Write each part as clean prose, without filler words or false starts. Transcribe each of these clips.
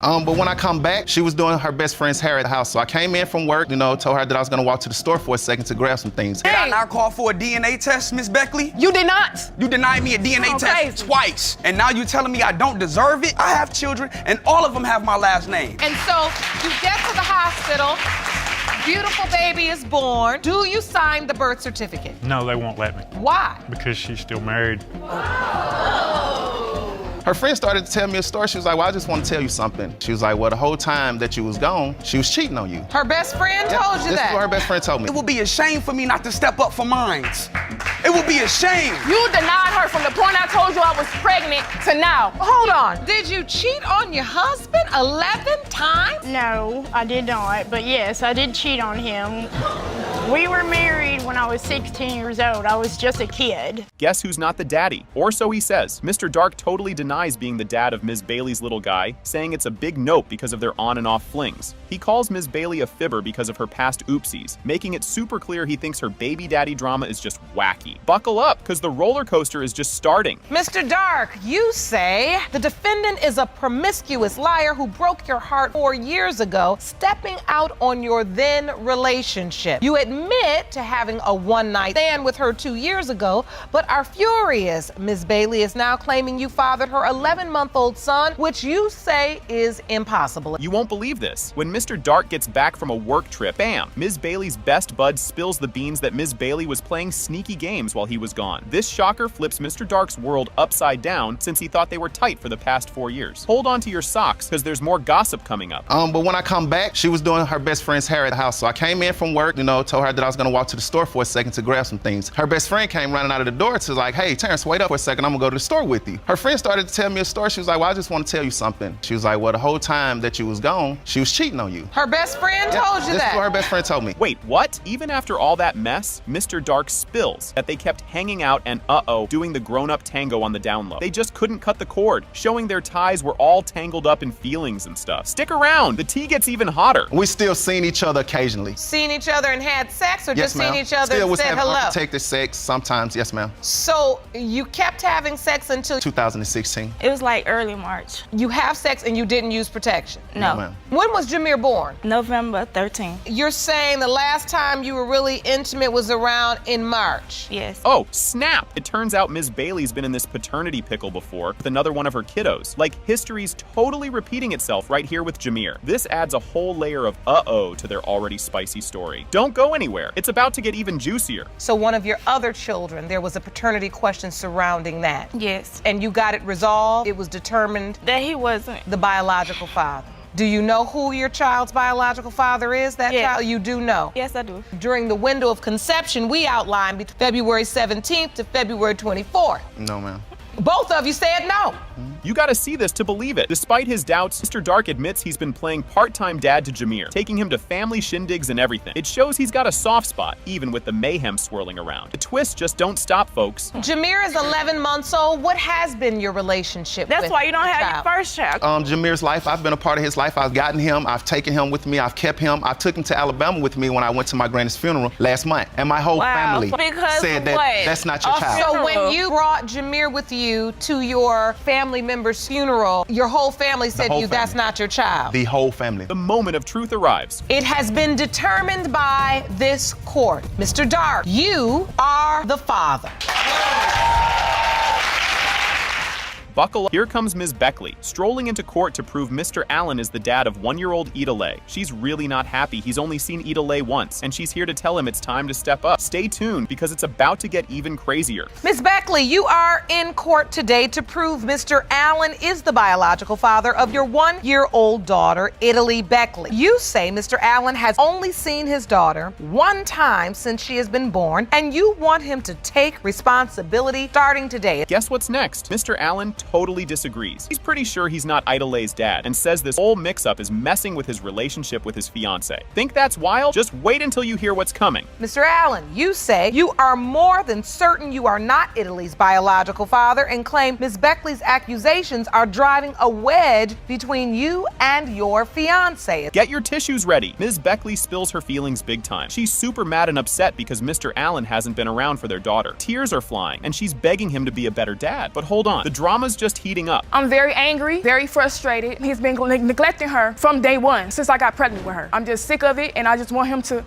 But when I come back, she was doing her best friend's hair at the house. So I came in from work, told her that I was gonna walk to the store for a second to grab some things. Did I not call for a DNA test, Miss Beckley? You did not. You denied me a DNA test twice. And now you telling me I don't deserve it? I have children, and all of them have my last name. And so you get to the hospital, beautiful baby is born. Do you sign the birth certificate? No, they won't let me. Why? Because she's still married. Her friend started to tell me a story. She was like, well, I just want to tell you something. She was like, well, the whole time that you was gone, she was cheating on you. Her best friend told you This that? is what her best friend told me. It would be a shame for me not to step up for mines. It would be a shame. You denied her from the point I told you I was pregnant to now. Hold on. Did you cheat on your husband 11 times? No, I did not. But yes, I did cheat on him. We were married when I was 16 years old. I was just a kid. Guess who's not the daddy? Or so he says. Mr. Dark totally denies being the dad of Ms. Bailey's little guy, saying it's a big nope because of their on and off flings. He calls Ms. Bailey a fibber because of her past oopsies, making it super clear he thinks her baby daddy drama is just wacky. Buckle up, because the roller coaster is just starting. Mr. Dark, you say the defendant is a promiscuous liar who broke your heart 4 years ago, stepping out on your then relationship. You admit to having a one-night stand with her 2 years ago, but are furious. Ms. Bailey is now claiming you fathered her 11-month-old son, which you say is impossible. You won't believe this. When Mr. Dark gets back from a work trip, bam! Ms. Bailey's best bud spills the beans that Ms. Bailey was playing sneaky games while he was gone. This shocker flips Mr. Dark's world upside down since he thought they were tight for the past 4 years. Hold on to your socks, because there's more gossip coming up. But when I come back, she was doing her best friend's hair at the house. So I came in from work, told her that I was gonna walk to the store for a second to grab some things. Her best friend came running out of the door to like, hey, Terrence, wait up for a second, I'm gonna go to the store with you. Her friend started to tell me a story. She was like, well, I just want to tell you something. She was like, well, the whole time that you was gone, she was cheating on you. Her best friend told you This that? is what her best friend told me. Wait, what? Even after all that mess, Mr. Dark spills that they kept hanging out and doing the grown-up tango on the down low. They just couldn't cut the cord, showing their ties were all tangled up in feelings and stuff. Stick around, the tea gets even hotter. We still seen each other occasionally. Seen each other and had sex, or Yes, just seen each other still and was said having hello? unprotected sex sometimes, yes, ma'am. So you kept having sex until 2016. It was like early March. you have sex and you didn't use protection? No. ma'am. When was Jameer born? November 13th. You're saying the last time you were really intimate was around in March? Yes. Oh, snap! It turns out Ms. Bailey's been in this paternity pickle before with another one of her kiddos. Like, history's totally repeating itself right here with Jameer. This adds a whole layer of to their already spicy story. Don't go anywhere. It's about to get even juicier. So one of your other children, there was a paternity question surrounding that? Yes. And you got it resolved? It was determined That he wasn't. the biological father? Do you know who your child's biological father is, that Yes. child? You do know? Yes, I do. During the window of conception, we outlined between February 17th to February 24th. No, ma'am. Both of you said no. You gotta see this to believe it. Despite his doubts, Mr. Dark admits he's been playing part-time dad to Jameer, taking him to family shindigs and everything. It shows he's got a soft spot, even with the mayhem swirling around. The twists just don't stop, folks. Jameer is 11 months old. What has been your relationship That's with why you don't the have child? your first child. Jameer's life, I've been a part of his life. I've gotten him, I've taken him with me, I've kept him. I took him to Alabama with me when I went to my granny's funeral last month. And my whole family Because said of that what? that's not your A child. So when you brought Jameer with you to your family member's funeral, your whole family said to whole you that's family. not your child. The whole family. The moment of truth arrives. It has been determined by this court. Mr. Dark, you are the father. Buckle up. Here comes Ms. Beckley, strolling into court to prove Mr. Allen is the dad of 1-year-old Idale. She's really not happy. He's only seen Idale once, and she's here to tell him it's time to step up. Stay tuned, because it's about to get even crazier. Ms. Beckley, you are in court today to prove Mr. Allen is the biological father of your 1-year-old daughter, Italy Beckley. You say Mr. Allen has only seen his daughter one time since she has been born, and you want him to take responsibility starting today. Guess what's next? Mr. Allen totally disagrees. He's pretty sure he's not Idale's dad and says this whole mix-up is messing with his relationship with his fiancée. Think that's wild? Just wait until you hear what's coming. Mr. Allen, you say you are more than certain you are not Italy's biological father and claim Ms. Beckley's accusations are driving a wedge between you and your fiancé. Get your tissues ready. Ms. Beckley spills her feelings big time. She's super mad and upset because Mr. Allen hasn't been around for their daughter. Tears are flying, and she's begging him to be a better dad. But hold on, the drama's things just heating up. I'm very angry, very frustrated. He's been neglecting her from day one, since I got pregnant with her. I'm just sick of it, and I just want him to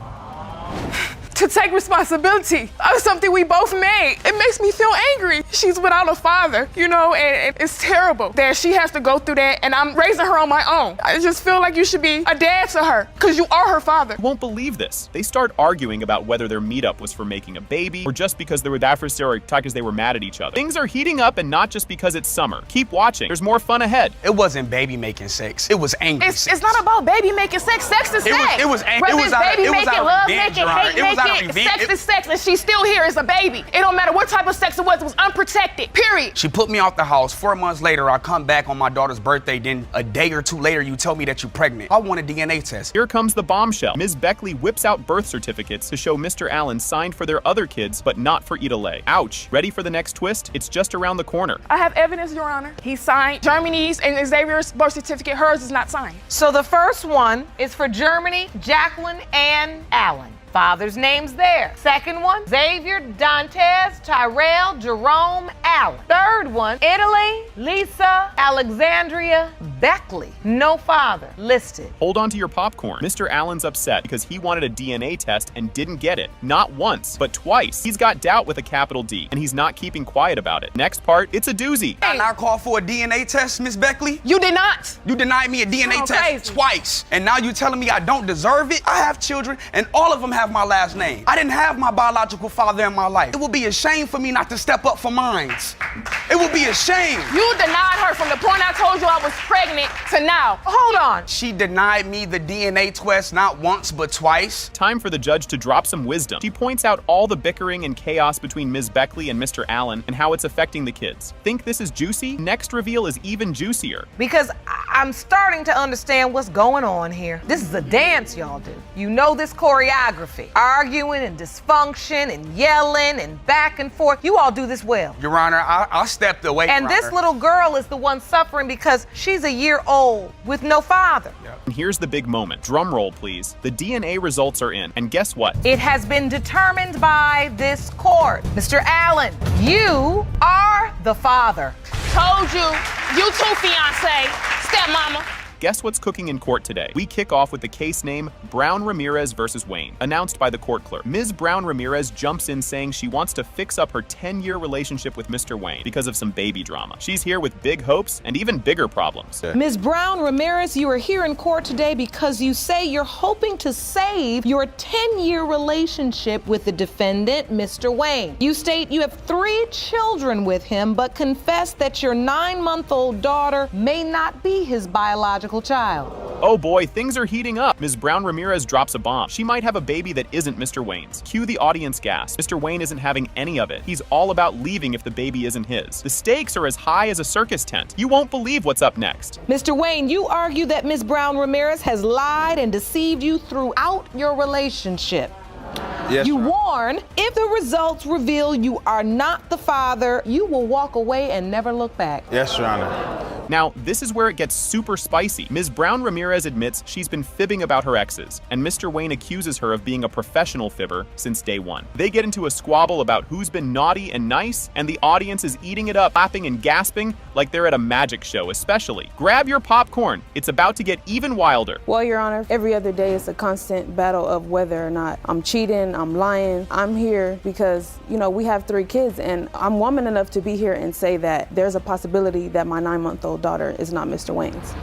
take responsibility of something we both made. It makes me feel angry. She's without a father, you know, and it's terrible that she has to go through that, and I'm raising her on my own. I just feel like you should be a dad to her, because you are her father. You won't believe this. They start arguing about whether their meetup was for making a baby or just because they were adversarial because they were mad at each other. Things are heating up, and not just because it's summer. Keep watching. There's more fun ahead. It wasn't baby making sex. It was angry sex. It's not about baby making sex. Sex is sex. It was Whether it's baby making, love making, hate making, sex is sex, and she's still here as a baby. It don't matter what type of sex it was unprotected, period. She put me out the house. 4 months later, I come back on my daughter's birthday. Then a day or two later, you tell me that you're pregnant. I want a DNA test. Here comes the bombshell. Ms. Beckley whips out birth certificates to show Mr. Allen signed for their other kids, but not for Ida Lay. Ouch. Ready for the next twist? It's just around the corner. I have evidence, Your Honor. He signed Germany's and Xavier's birth certificate. Hers is not signed. So the first one is for Germany, Jacqueline, and Allen. Father's name's there. Second one, Xavier, Dantes, Tyrell, Jerome, Allen. Third one, Italy, Lisa, Alexandria, Beckley. No father listed. Hold on to your popcorn. Mr. Allen's upset because he wanted a DNA test and didn't get it. Not once, but twice. He's got doubt with a capital D, and he's not keeping quiet about it. Next part, it's a doozy. And I called for a DNA test, Miss Beckley. You did not. You denied me a DNA test crazy. twice. And now you telling me I don't deserve it? I have children, and all of them have my last name. I didn't have my biological father in my life. It would be a shame for me not to step up for mine. It would be a shame. You denied her from the point I told you I was pregnant to now. Hold on. She denied me the DNA test not once, but twice. Time for the judge to drop some wisdom. She points out all the bickering and chaos between Ms. Beckley and Mr. Allen and how it's affecting the kids. Think this is juicy? Next reveal is even juicier. Because I'm starting to understand what's going on here. This is a dance y'all do. You know this choreography. Arguing and dysfunction and yelling and back and forth. You all do this well. Your Honor, I stepped away And from this her. little girl is the one suffering because she's a year old with no father. And here's the big moment. Drum roll, please. The DNA results are in, and guess what? It has been determined by this court. Mr. Allen, you are the father. Told you. You too, fiance. Stepmama. Guess what's cooking in court today? We kick off with the case name Brown Ramirez versus Wayne, announced by the court clerk. Ms. Brown Ramirez jumps in saying she wants to fix up her 10-year relationship with Mr. Wayne because of some baby drama. She's here with big hopes and even bigger problems. Ms. Brown Ramirez, you are here in court today because you say you're hoping to save your 10-year relationship with the defendant, Mr. Wayne. You state you have 3 children with him, but confess that your 9-month-old daughter may not be his biological child. Oh boy, things are heating up. Ms. Brown Ramirez drops a bomb. She might have a baby that isn't Mr. Wayne's. Cue the audience gasp. Mr. Wayne isn't having any of it. He's all about leaving if the baby isn't his. The stakes are as high as a circus tent. You won't believe what's up next. Mr. Wayne, you argue that Ms. Brown Ramirez has lied and deceived you throughout your relationship. Yes, You Your Honor. warn, if the results reveal you are not the father, you will walk away and never look back. Yes, Your Honor. Now, this is where it gets super spicy. Ms. Brown Ramirez admits she's been fibbing about her exes, and Mr. Wayne accuses her of being a professional fibber since day one. They get into a squabble about who's been naughty and nice, and the audience is eating it up, clapping and gasping like they're at a magic show, especially. Grab your popcorn. It's about to get even wilder. Well, Your Honor, every other day is a constant battle of whether or not I'm cheating, I'm lying. I'm here because, you know, we have 3 kids, and I'm woman enough to be here and say that there's a possibility that my 9-month-old daughter is not Mr. Wayne's.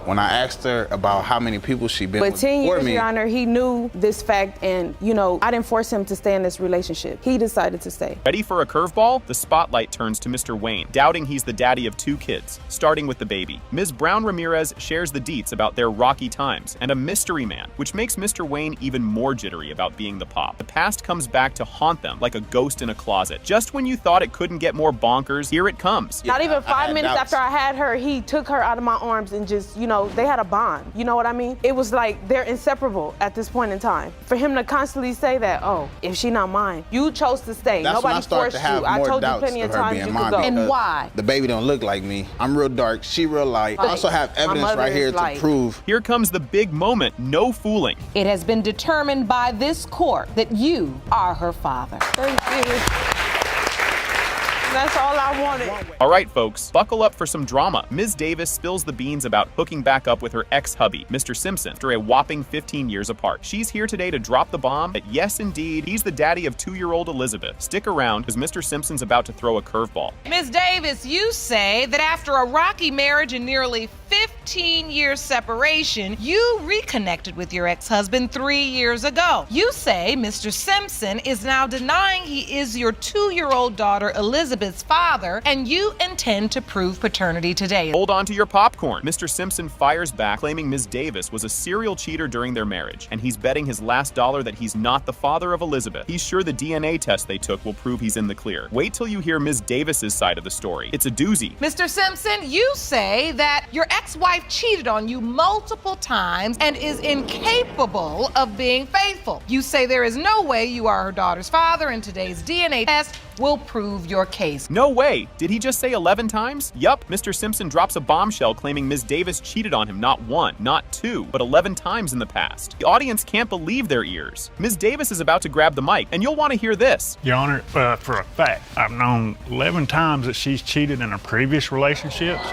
When I asked her about how many people she'd been But with 10 before years, me, Your Honor, he knew this fact, and, you know, I didn't force him to stay in this relationship. He decided to stay. Ready for a curveball? The spotlight turns to Mr. Wayne, doubting he's the daddy of 2 kids, starting with the baby. Ms. Brown Ramirez shares the deets about their rocky times and a mystery man, which makes Mr. Wayne even more jittery about being the pop. The past comes back to haunt them like a ghost in a closet. Just when you thought it couldn't get more bonkers, here it comes. Not even 5 had minutes doubts. after I had her, he took her out of my arms and just, you know, they had a bond. You know what I mean? It was like they're inseparable at this point in time. For him to constantly say that, oh, if she not mine, you chose to stay. that's when I Nobody started forced to have you. I more told you doubts plenty of of her times being you mine. could go. And because why? The baby don't look like me. I'm real dark. She real light. I also have evidence mother right is here to light. prove. Here comes the big moment. No fooling. It has been determined by this court that you are her father. Thank you. That's all I wanted. All right, folks, buckle up for some drama. Ms. Davis spills the beans about hooking back up with her ex-hubby, Mr. Simpson, after a whopping 15 years apart. She's here today to drop the bomb that yes, indeed, he's the daddy of 2-year-old Elizabeth. Stick around, because Mr. Simpson's about to throw a curveball. Ms. Davis, you say that after a rocky marriage and nearly 15 years separation, you reconnected with your ex-husband 3 years ago. You say Mr. Simpson is now denying he is your 2-year-old daughter Elizabeth's father, and you intend to prove paternity today. Hold on to your popcorn. Mr. Simpson fires back, claiming Ms. Davis was a serial cheater during their marriage, and he's betting his last dollar that he's not the father of Elizabeth. He's sure the DNA test they took will prove he's in the clear. Wait till you hear Ms. Davis's side of the story. It's a doozy. Mr. Simpson, you say that your ex-wife cheated on you multiple times and is incapable of being faithful. You say there is no way you are her daughter's father, and today's DNA test will prove your case. No way! Did he just say 11 times? Yup, Mr. Simpson drops a bombshell claiming Ms. Davis cheated on him not 1, not 2, but 11 times in the past. The audience can't believe their ears. Ms. Davis is about to grab the mic, and you'll want to hear this. Your Honor, for a fact, I've known 11 times that she's cheated in her previous relationships.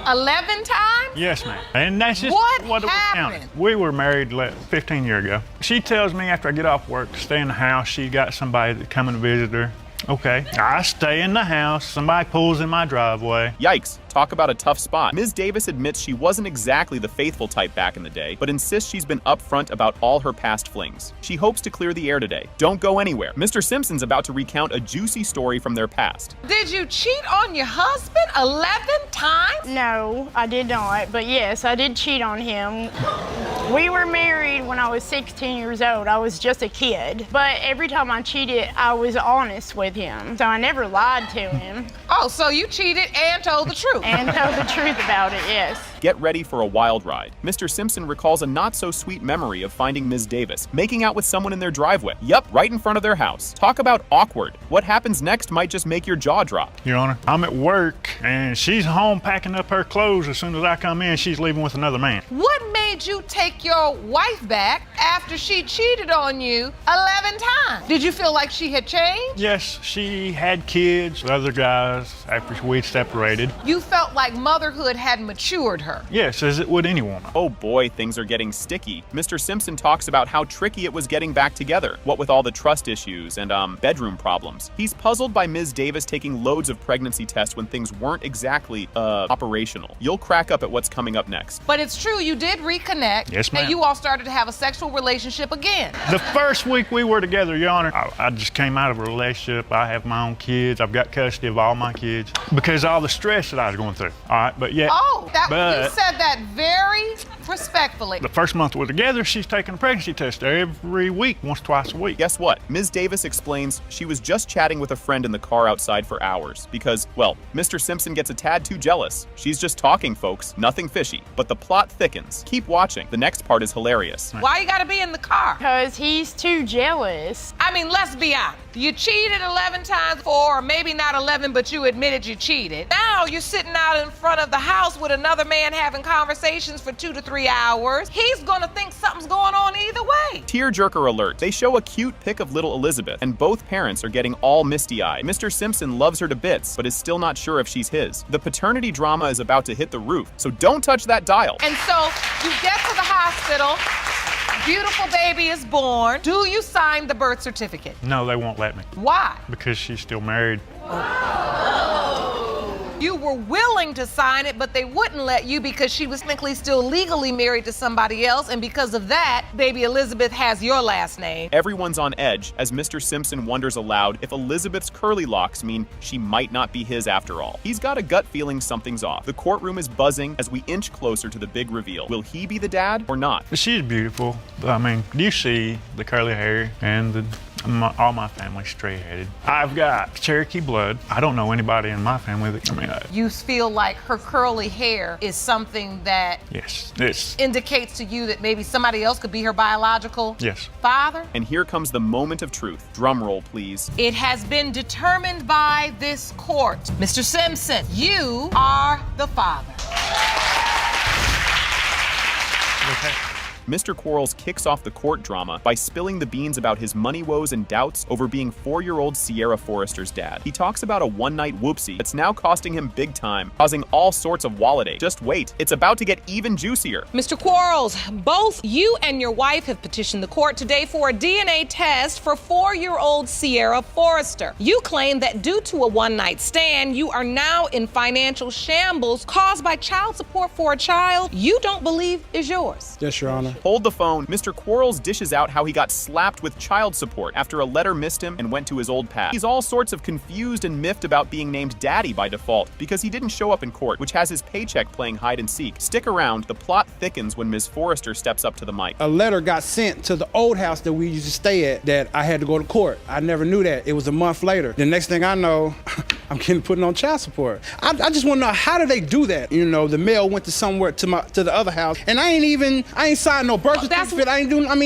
11 times? Yes, ma'am. And that's just What it was happened? counted. We were married 15 years ago. She tells me after I get off work to stay in the house. She got somebody that come and visit her. Okay, I stay in the house. Somebody pulls in my driveway. Yikes. Talk about a tough spot. Ms. Davis admits she wasn't exactly the faithful type back in the day, but insists she's been upfront about all her past flings. She hopes to clear the air today. Don't go anywhere. Mr. Simpson's about to recount a juicy story from their past. Did you cheat on your husband 11 times? No, I did not. But yes, I did cheat on him. We were married when I was 16 years old. I was just a kid. But every time I cheated, I was honest with him. So I never lied to him. Oh, so you cheated and told the truth. And told the truth about it, yes. Get ready for a wild ride. Mr. Simpson recalls a not-so-sweet memory of finding Ms. Davis making out with someone in their driveway. Yup, right in front of their house. Talk about awkward. What happens next might just make your jaw drop. Your Honor, I'm at work and she's home packing up her clothes. As soon as I come in, she's leaving with another man. What made you take your wife back after she cheated on you 11 times? Did you feel like she had changed? Yes, she had kids with other guys after we separated. You felt like motherhood had matured her. Yes, as it would any woman. Oh boy, things are getting sticky. Mr. Simpson talks about how tricky it was getting back together, what with all the trust issues and, bedroom problems. He's puzzled by Ms. Davis taking loads of pregnancy tests when things weren't exactly, operational. You'll crack up at what's coming up next. But it's true, you did reconnect. Yes, ma'am. And you all started to have a sexual relationship again. The first week we were together, Your Honor, I just came out of a relationship. I have my own kids. I've got custody of all my kids because of all the stress that I was going through. All right, but yeah. Oh, you said that very respectfully. The first month we're together, she's taking a pregnancy test every week, once, twice a week. Guess what? Ms. Davis explains she was just chatting with a friend in the car outside for hours because, well, Mr. Simpson gets a tad too jealous. She's just talking, folks, nothing fishy. But the plot thickens. Keep watching. The next part is hilarious. Why you gotta be in the car? Because he's too jealous. I mean, let's be honest. You cheated 11 times or maybe not 11, but you admitted you cheated. Now you're sitting out in front of the house with another man having conversations for 2 to 3 hours. He's gonna think something's going on either way. Tearjerker alert. They show a cute pic of little Elizabeth, and both parents are getting all misty-eyed. Mr. Simpson loves her to bits, but is still not sure if she's his. The paternity drama is about to hit the roof, so don't touch that dial. And so you get to the hospital, beautiful baby is born. Do you sign the birth certificate? No, they won't let me. Why? Because she's still married. You were willing to sign it, but they wouldn't let you because she was technically still legally married to somebody else, and because of that, baby Elizabeth has your last name. Everyone's on edge as Mr. Simpson wonders aloud if Elizabeth's curly locks mean she might not be his after all. He's got a gut feeling something's off. The courtroom is buzzing as we inch closer to the big reveal. Will he be the dad or not? She's beautiful. I mean, you see the curly hair and all my family's straight-headed. I've got Cherokee blood. I don't know anybody in my family that, You feel like her curly hair is something that yes, this indicates to you that maybe somebody else could be her biological father? And here comes the moment of truth. Drum roll, please. It has been determined by this court. Mr. Simpson, you are the father. okay. Mr. Quarles kicks off the court drama by spilling the beans about his money woes and doubts over being 4-year-old Sierra Forrester's dad. He talks about a one-night whoopsie that's now costing him big time, causing all sorts of wallet ache. Just wait, it's about to get even juicier. Mr. Quarles, both you and your wife have petitioned the court today for a DNA test for 4-year-old Sierra Forrester. You claim that due to a one-night stand, you are now in financial shambles caused by child support for a child you don't believe is yours. Yes, Your Honor. Hold the phone. Mr. Quarles dishes out how he got slapped with child support after a letter missed him and went to his old past. He's all sorts of confused and miffed about being named Daddy by default because he didn't show up in court, which has his paycheck playing hide and seek. Stick around. The plot thickens when Ms. Forrester steps up to the mic. A letter got sent to the old house that we used to stay at that I had to go to court. I never knew that. It was a month later. The next thing I know, I'm getting put on child support. I just want to know, how do they do that? You know, the mail went to somewhere to the other house, and I ain't signed no birth certificate.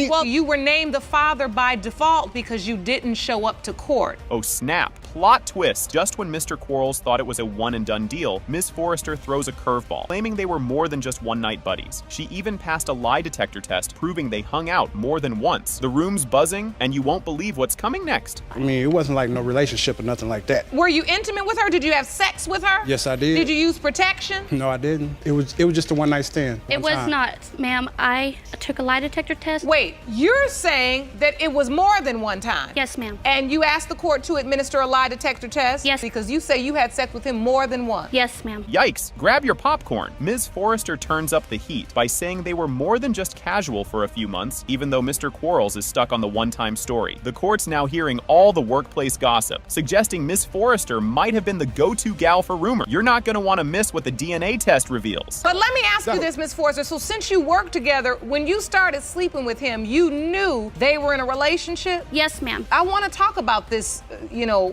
Well, you were named the father by default because you didn't show up to court. Oh snap. Plot twist. Just when Mr. Quarles thought it was a one-and-done deal, Ms. Forrester throws a curveball, claiming they were more than just one-night buddies. She even passed a lie detector test, proving they hung out more than once. The room's buzzing, and you won't believe what's coming next. I mean, it wasn't like no relationship or nothing like that. Were you intimate with her? Did you have sex with her? Yes, I did. Did you use protection? No, I didn't. It was just a one-night stand. It was not, ma'am. I took a lie detector test. Wait, you're saying that it was more than one time? Yes, ma'am. And you asked the court to administer a lie detector test? Yes. Because you say you had sex with him more than once. Yes, ma'am. Yikes, grab your popcorn. Ms. Forrester turns up the heat by saying they were more than just casual for a few months, even though Mr. Quarles is stuck on the one-time story. The court's now hearing all the workplace gossip, suggesting Ms. Forrester might have been the go-to gal for rumor. You're not gonna wanna miss what the DNA test reveals. But let me ask you this, Ms. Forrester. So since you worked together, when you started sleeping with him, you knew they were in a relationship? Yes, ma'am. I want to talk about this,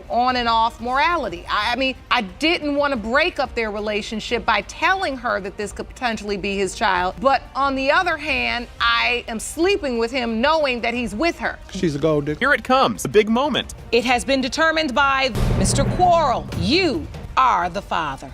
on and off morality. I mean, I didn't want to break up their relationship by telling her that this could potentially be his child. But on the other hand, I am sleeping with him knowing that he's with her. She's a gold digger. Here it comes, the big moment. It has been determined by Mr. Quarles. You are the father.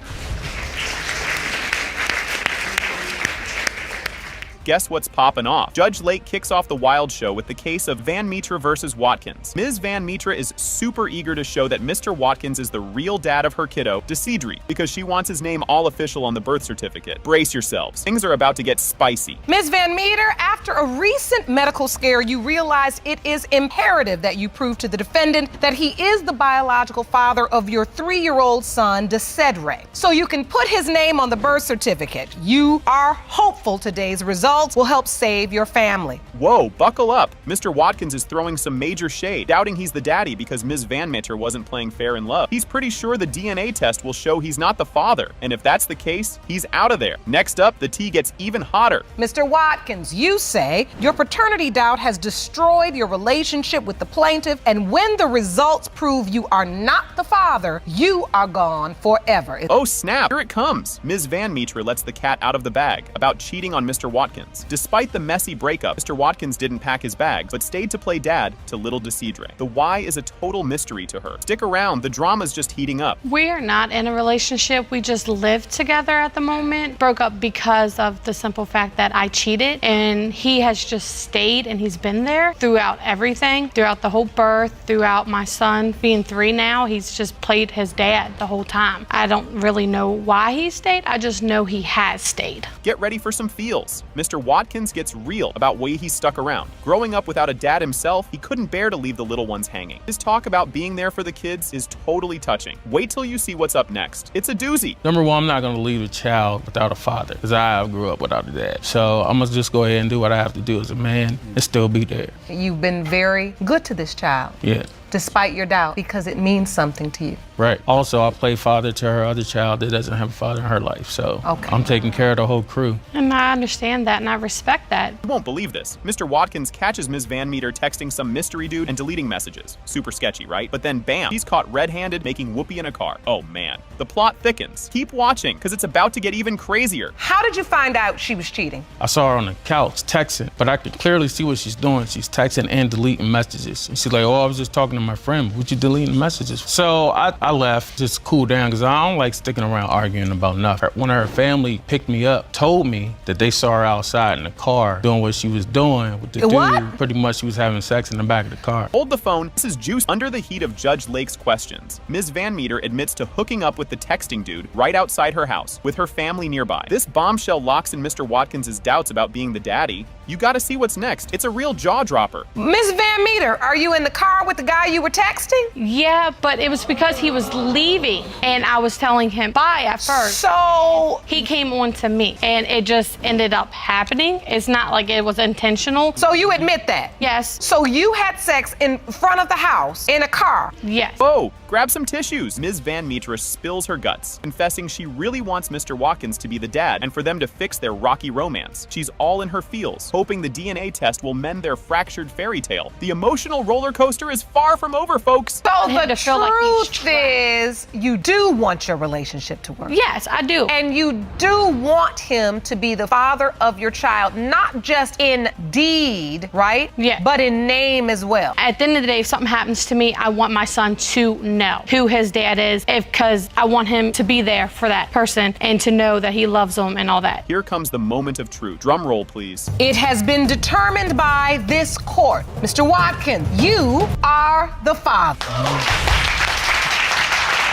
Guess what's popping off? Judge Lake kicks off the Wild Show with the case of Van Metre versus Watkins. Ms. Van Metre is super eager to show that Mr. Watkins is the real dad of her kiddo, Decidre, because she wants his name all official on the birth certificate. Brace yourselves. Things are about to get spicy. Ms. Van Metre, after a recent medical scare, you realized it is imperative that you prove to the defendant that he is the biological father of your 3-year-old son, Decidre, so you can put his name on the birth certificate. You are hopeful today's results will help save your family. Whoa, buckle up. Mr. Watkins is throwing some major shade, doubting he's the daddy because Ms. Van Metre wasn't playing fair in love. He's pretty sure the DNA test will show he's not the father, and if that's the case, he's out of there. Next up, the tea gets even hotter. Mr. Watkins, you say your paternity doubt has destroyed your relationship with the plaintiff, and when the results prove you are not the father, you are gone forever. Oh snap, here it comes. Ms. Van Metre lets the cat out of the bag about cheating on Mr. Watkins. Despite the messy breakup, Mr. Watkins didn't pack his bags, but stayed to play dad to little Decidre. The why is a total mystery to her. Stick around, the drama's just heating up. We are not in a relationship. We just live together at the moment. Broke up because of the simple fact that I cheated, and he has just stayed and he's been there throughout everything, throughout the whole birth, throughout my son being 3 now. He's just played his dad the whole time. I don't really know why he stayed. I just know he has stayed. Get ready for some feels. Mr. Watkins gets real about why he's stuck around. Growing up without a dad himself, he couldn't bear to leave the little ones hanging. His talk about being there for the kids is totally touching. Wait till you see what's up next. It's a doozy. Number one, I'm not gonna leave a child without a father, because I grew up without a dad. So I'm gonna just go ahead and do what I have to do as a man and still be there. You've been very good to this child. Yeah. Despite your doubt, because it means something to you. Right. Also, I play father to her other child that doesn't have a father in her life. So I'm taking care of the whole crew. And I understand that and I respect that. You won't believe this. Mr. Watkins catches Ms. Van Metre texting some mystery dude and deleting messages. Super sketchy, right? But then bam, he's caught red-handed making whoopee in a car. Oh man. The plot thickens. Keep watching, because it's about to get even crazier. How did you find out she was cheating? I saw her on the couch texting, but I could clearly see what she's doing. She's texting and deleting messages. And she's like, oh, I was just talking to my friend. Would you delete the messages? So I I left, just cool down, because I don't like sticking around arguing about nothing. When her family picked me up, told me that they saw her outside in the car doing what she was doing with the dude. Pretty much she was having sex in the back of the car. Hold the phone. This is Juice. Under the heat of Judge Lake's questions, Ms. Van Meter admits to hooking up with the texting dude right outside her house with her family nearby. This bombshell locks in Mr. Watkins' doubts about being the daddy. You gotta see what's next. It's a real jaw dropper. Ms. Van Meter, are you in the car with the guy you were texting? Yeah, but it was because he was leaving and I was telling him bye at first. So he came on to me and it just ended up happening. It's not like it was intentional. So you admit that? Yes. So you had sex in front of the house in a car? Yes. Whoa, grab some tissues. Ms. Van Meter spills her guts, confessing she really wants Mr. Watkins to be the dad and for them to fix their rocky romance. She's all in her feels, hoping the DNA test will mend their fractured fairy tale. The emotional roller coaster is far from over, folks. So the truth is, you do want your relationship to work. Yes, I do. And you do want him to be the father of your child, not just in deed, right? Yeah. But in name as well. At the end of the day, if something happens to me, I want my son to know who his dad is, because I want him to be there for that person and to know that he loves them and all that. Here comes the moment of truth. Drum roll, please. It has been determined by this court. Mr. Watkins, you are the father.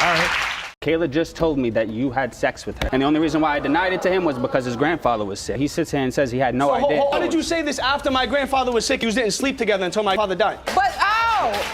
All right. Kayla just told me that you had sex with her. And the only reason why I denied it to him was because his grandfather was sick. He sits here and says he had no idea. How did you say this after my grandfather was sick? You didn't sleep together until my father died. But,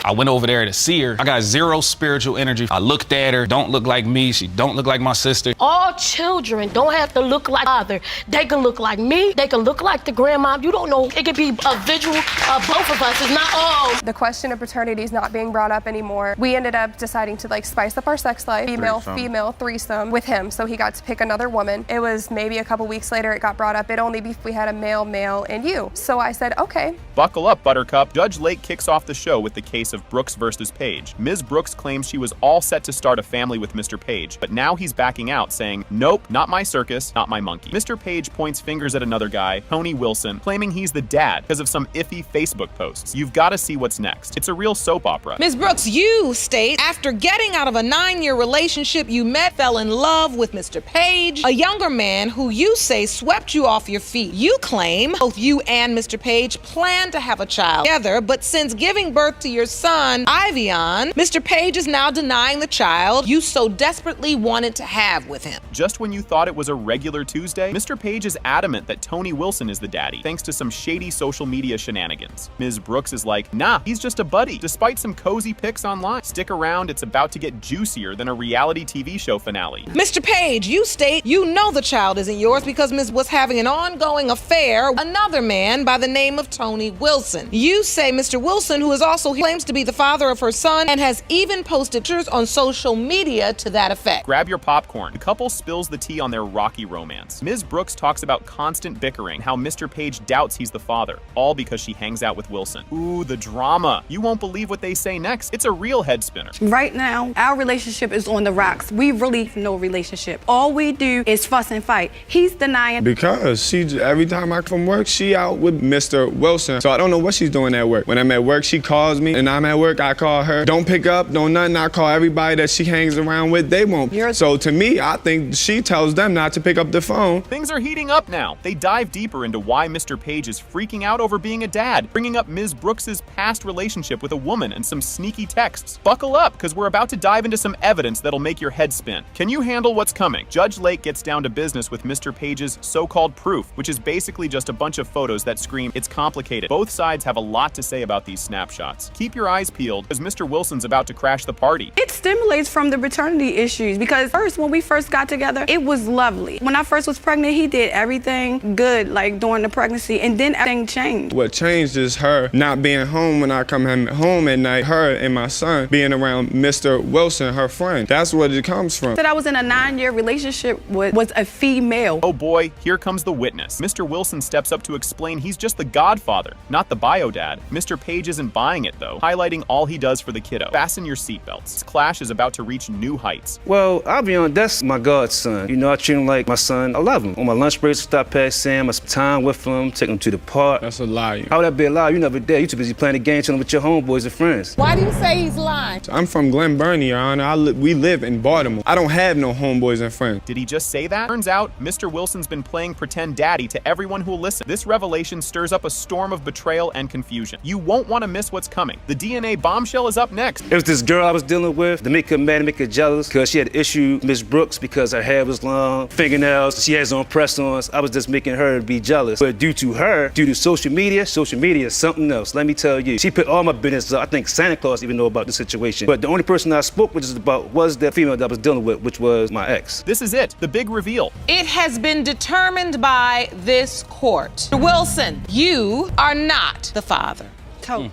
I went over there to see her. I got zero spiritual energy. I looked at her, don't look like me. She don't look like my sister. All children don't have to look like father. They can look like me. They can look like the grandma. You don't know. It could be a visual of both of us. It's not all. The question of paternity is not being brought up anymore. We ended up deciding to spice up our sex life. Female threesome with him. So he got to pick another woman. It was maybe a couple weeks later it got brought up. It'd only be if we had a male, and you. So I said, okay. Buckle up, Buttercup. Judge Lake kicks off the show with the case of Brooks versus Page. Ms. Brooks claims she was all set to start a family with Mr. Page, but now he's backing out, saying, nope, not my circus, not my monkey. Mr. Page points fingers at another guy, Tony Wilson, claiming he's the dad because of some iffy Facebook posts. You've got to see what's next. It's a real soap opera. Ms. Brooks, you state after getting out of a 9-year relationship, you fell in love with Mr. Page, a younger man who you say swept you off your feet. You claim both you and Mr. Page plan to have a child together, but since giving birth to your son, Ivion, Mr. Page is now denying the child you so desperately wanted to have with him. Just when you thought it was a regular Tuesday, Mr. Page is adamant that Tony Wilson is the daddy, thanks to some shady social media shenanigans. Ms. Brooks is like, nah, he's just a buddy, despite some cozy pics online. Stick around, it's about to get juicier than a reality TV show finale. Mr. Page, you state you know the child isn't yours because Ms. was having an ongoing affair with another man by the name of Tony Wilson. You say Mr. Wilson, who is also claims to be the father of her son and has even posted pictures on social media to that effect. Grab your popcorn. The couple spills the tea on their rocky romance. Ms. Brooks talks about constant bickering, how Mr. Page doubts he's the father, all because she hangs out with Wilson. Ooh, the drama. You won't believe what they say next. It's a real head spinner. Right now, our relationship is on the rocks. We really have no relationship. All we do is fuss and fight. He's denying. Because every time I come from work, she out with Mr. Wilson. So I don't know what she's doing at work. When I'm at work, she calls me, and I'm at work, I call her. Don't pick up, don't nothing. I call everybody that she hangs around with, they won't. So to me, I think she tells them not to pick up the phone. Things are heating up now. They dive deeper into why Mr. Page is freaking out over being a dad, bringing up Ms. Brooks's past relationship with a woman and some sneaky texts. Buckle up, because we're about to dive into some evidence that'll make your head spin. Can you handle what's coming? Judge Lake gets down to business with Mr. Page's so-called proof, which is basically just a bunch of photos that scream, it's complicated. Both sides have a lot to say about these snapshots. Keep your eyes peeled, because Mr. Wilson's about to crash the party. It stimulates from the paternity issues because first, when we first got together, it was lovely. When I first was pregnant, he did everything good, like during the pregnancy, and then everything changed. What changed is her not being home when I come home at night, her and my son being around Mr. Wilson, her friend. That's what it comes from. That I was in a 9-year relationship with was a female. Oh boy, here comes the witness. Mr. Wilson steps up to explain he's just the godfather, not the bio dad. Mr. Page isn't buying it, though, highlighting all he does for the kiddo. Fasten your seatbelts. This clash is about to reach new heights. Well, I'll be honest, that's my godson. You know, I treat him like my son. I love him. On my lunch breaks, I stop past Sam, I spend time with him, take him to the park. That's a lie. How would that be a lie? You never there. You too busy playing the game, chilling with your homeboys and friends. Why do you say he's lying? I'm from Glen Burnie, Your Honor. We live in Baltimore. I don't have no homeboys and friends. Did he just say that? Turns out, Mr. Wilson's been playing pretend daddy to everyone who'll listen. This revelation stirs up a storm of betrayal and confusion. You won't want to miss what's coming. The DNA bombshell is up next. It was this girl I was dealing with to make her mad and make her jealous because she had issue with Miss Brooks because her hair was long, fingernails, she has on press-ons. I was just making her be jealous. But due to social media is something else. Let me tell you. She put all my business up. I think Santa Claus even know about the situation. But the only person I spoke with was the female that I was dealing with, which was my ex. This is it, the big reveal. It has been determined by this court. Mr. Wilson, you are not the father. Told you.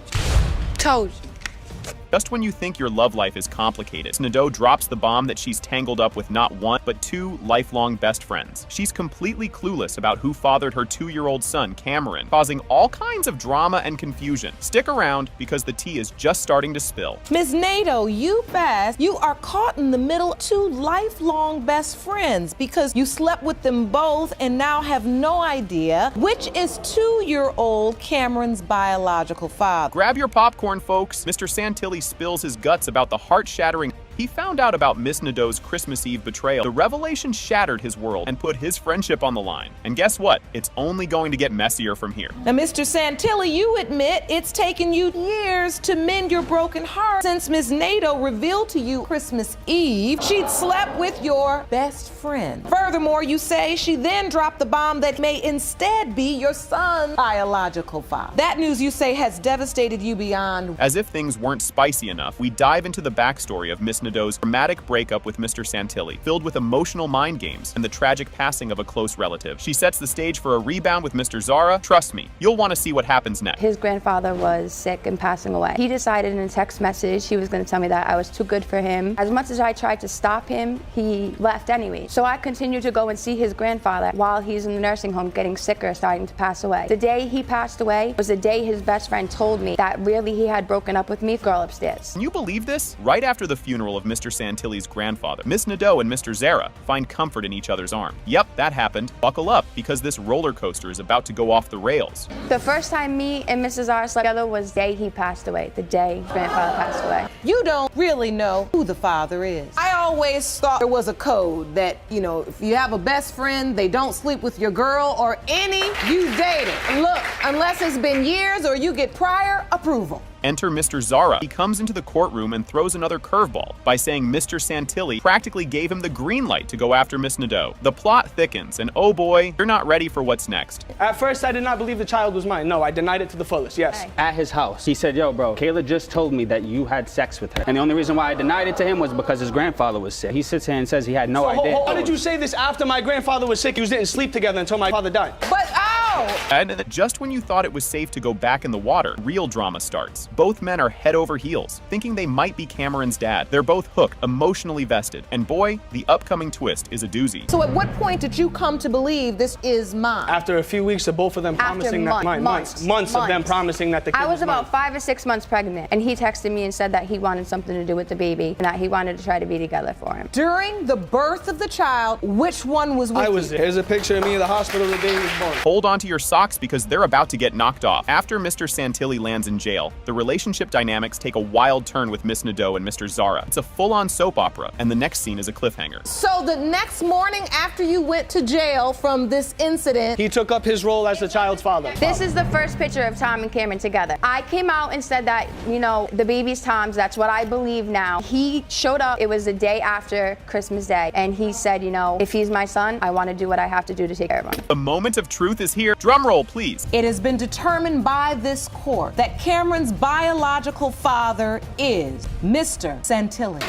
Told you. Just when you think your love life is complicated, Nadeau drops the bomb that she's tangled up with not one, but two lifelong best friends. She's completely clueless about who fathered her 2-year-old son, Cameron, causing all kinds of drama and confusion. Stick around, because the tea is just starting to spill. Ms. Nadeau, you are caught in the middle of two lifelong best friends because you slept with them both and now have no idea which is 2-year-old Cameron's biological father. Grab your popcorn, folks. Mr. Santilli spills his guts about the heart-shattering. He found out about Miss Nadeau's Christmas Eve betrayal. The revelation shattered his world and put his friendship on the line. And guess what? It's only going to get messier from here. Now, Mr. Santilli, you admit it's taken you years to mend your broken heart since Miss Nadeau revealed to you Christmas Eve she'd slept with your best friend. Furthermore, you say she then dropped the bomb that may instead be your son's biological father. That news, you say, has devastated you beyond. As if things weren't spicy enough, we dive into the backstory of Miss Nadeau's dramatic breakup with Mr. Santilli, filled with emotional mind games and the tragic passing of a close relative. She sets the stage for a rebound with Mr. Zara. Trust me, you'll want to see what happens next. His grandfather was sick and passing away. He decided in a text message he was going to tell me that I was too good for him. As much as I tried to stop him, he left anyway. So I continued to go and see his grandfather while he's in the nursing home getting sicker, starting to pass away. The day he passed away was the day his best friend told me that really he had broken up with me. Girl upstairs. Can you believe this? Right after the funeral of Mr. Santilli's grandfather, Miss Nadeau and Mr. Zara find comfort in each other's arms. Yep, that happened. Buckle up, because this roller coaster is about to go off the rails. The first time me and Mrs. Zara slept together was the day he passed away, the day grandfather passed away. You don't really know who the father is. I always thought there was a code that, if you have a best friend, they don't sleep with your girl or any you dated. Look, unless it's been years or you get prior approval. Enter Mr. Zara. He comes into the courtroom and throws another curveball by saying Mr. Santilli practically gave him the green light to go after Miss Nadeau. The plot thickens, and oh boy, you're not ready for what's next. At first, I did not believe the child was mine. No, I denied it to the fullest, yes. At his house, he said, yo, bro, Kayla just told me that you had sex with her. And the only reason why I denied it to him was because his grandfather was sick. He sits here and says he had no idea. Why did you say this after my grandfather was sick? You didn't sleep together until my father died. But And just when you thought it was safe to go back in the water, real drama starts. Both men are head over heels, thinking they might be Cameron's dad. They're both hooked, emotionally vested. And boy, the upcoming twist is a doozy. So at what point did you come to believe this is mine? After a few weeks of both of them promising months of them promising that the kid I was about mine. 5 or 6 months pregnant, and he texted me and said that he wanted something to do with the baby, and that he wanted to try to be together for him. During the birth of the child, which one was with you? I was there. Here's a picture of me in the hospital the day he was born. Hold on to your socks, because they're about to get knocked off. After Mr. Santilli lands in jail, the relationship dynamics take a wild turn with Miss Nadeau and Mr. Zara. It's a full-on soap opera, and the next scene is a cliffhanger. So the next morning after you went to jail from this incident, he took up his role as the child's father. This is the first picture of Tom and Cameron together. I came out and said that, the baby's Tom's. That's what I believe now. He showed up. It was the day after Christmas Day, and he said, if he's my son, I want to do what I have to do to take care of him. The moment of truth is here. Drum roll, please. It has been determined by this court that Cameron's biological father is Mr. Santilli.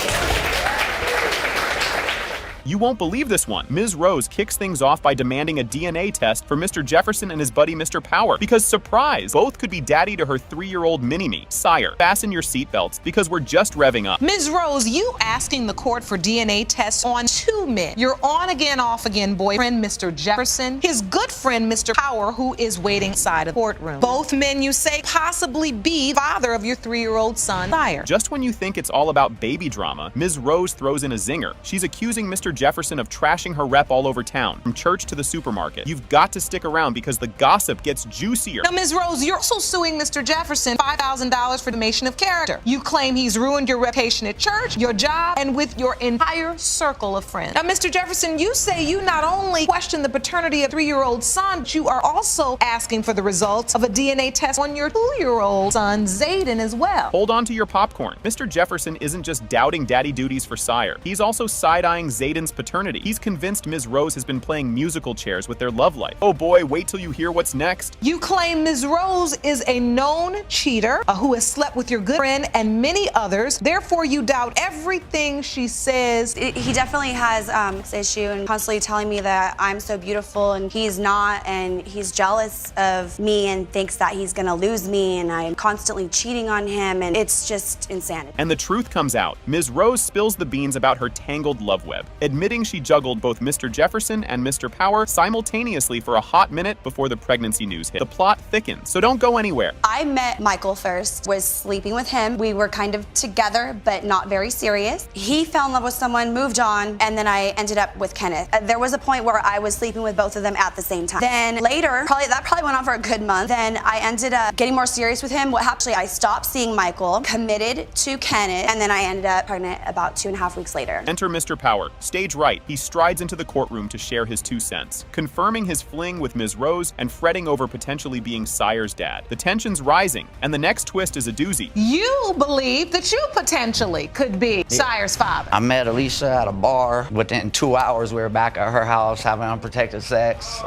You won't believe this one. Ms. Rose kicks things off by demanding a DNA test for Mr. Jefferson and his buddy Mr. Power because, surprise, both could be daddy to her 3-year-old mini-me. Sire, fasten your seatbelts because we're just revving up. Ms. Rose, you asking the court for DNA tests on 2 men. Your on-again, off-again boyfriend, Mr. Jefferson, his good friend, Mr. Power, who is waiting inside of the courtroom. Both men, you say, possibly be father of your 3-year-old son, Sire. Just when you think it's all about baby drama, Ms. Rose throws in a zinger. She's accusing Mr. Jefferson of trashing her rep all over town, from church to the supermarket. You've got to stick around because the gossip gets juicier. Now, Ms. Rose, you're also suing Mr. Jefferson $5,000 for defamation of character. You claim he's ruined your reputation at church, your job, and with your entire circle of friends. Now, Mr. Jefferson, you say you not only question the paternity of 3-year-old son, but you are also asking for the results of a DNA test on your 2-year-old son, Zayden, as well. Hold on to your popcorn. Mr. Jefferson isn't just doubting daddy duties for Sire. He's also side-eyeing Zayden's paternity. He's convinced Ms. Rose has been playing musical chairs with their love life. Oh boy, wait till you hear what's next. You claim Ms. Rose is a known cheater who has slept with your good friend and many others. Therefore, you doubt everything she says. He definitely has this issue and constantly telling me that I'm so beautiful and he's not, and he's jealous of me and thinks that he's gonna lose me, and I'm constantly cheating on him, and it's just insanity. And the truth comes out. Ms. Rose spills the beans about her tangled love web, admitting she juggled both Mr. Jefferson and Mr. Power simultaneously for a hot minute before the pregnancy news hit. The plot thickens, so don't go anywhere. I met Michael first, was sleeping with him. We were kind of together, but not very serious. He fell in love with someone, moved on, and then I ended up with Kenneth. There was a point where I was sleeping with both of them at the same time. Then later, that probably went on for a good month. Then I ended up getting more serious with him. Actually, I stopped seeing Michael, committed to Kenneth, and then I ended up pregnant about 2.5 weeks later. Enter Mr. Power. Stage right, he strides into the courtroom to share his 2 cents, confirming his fling with Ms. Rose and fretting over potentially being Sire's dad. The tension's rising, and the next twist is a doozy. You believe that you potentially could be Sire's father. I met Alicia at a bar. Within 2 hours, we were back at her house having unprotected sex.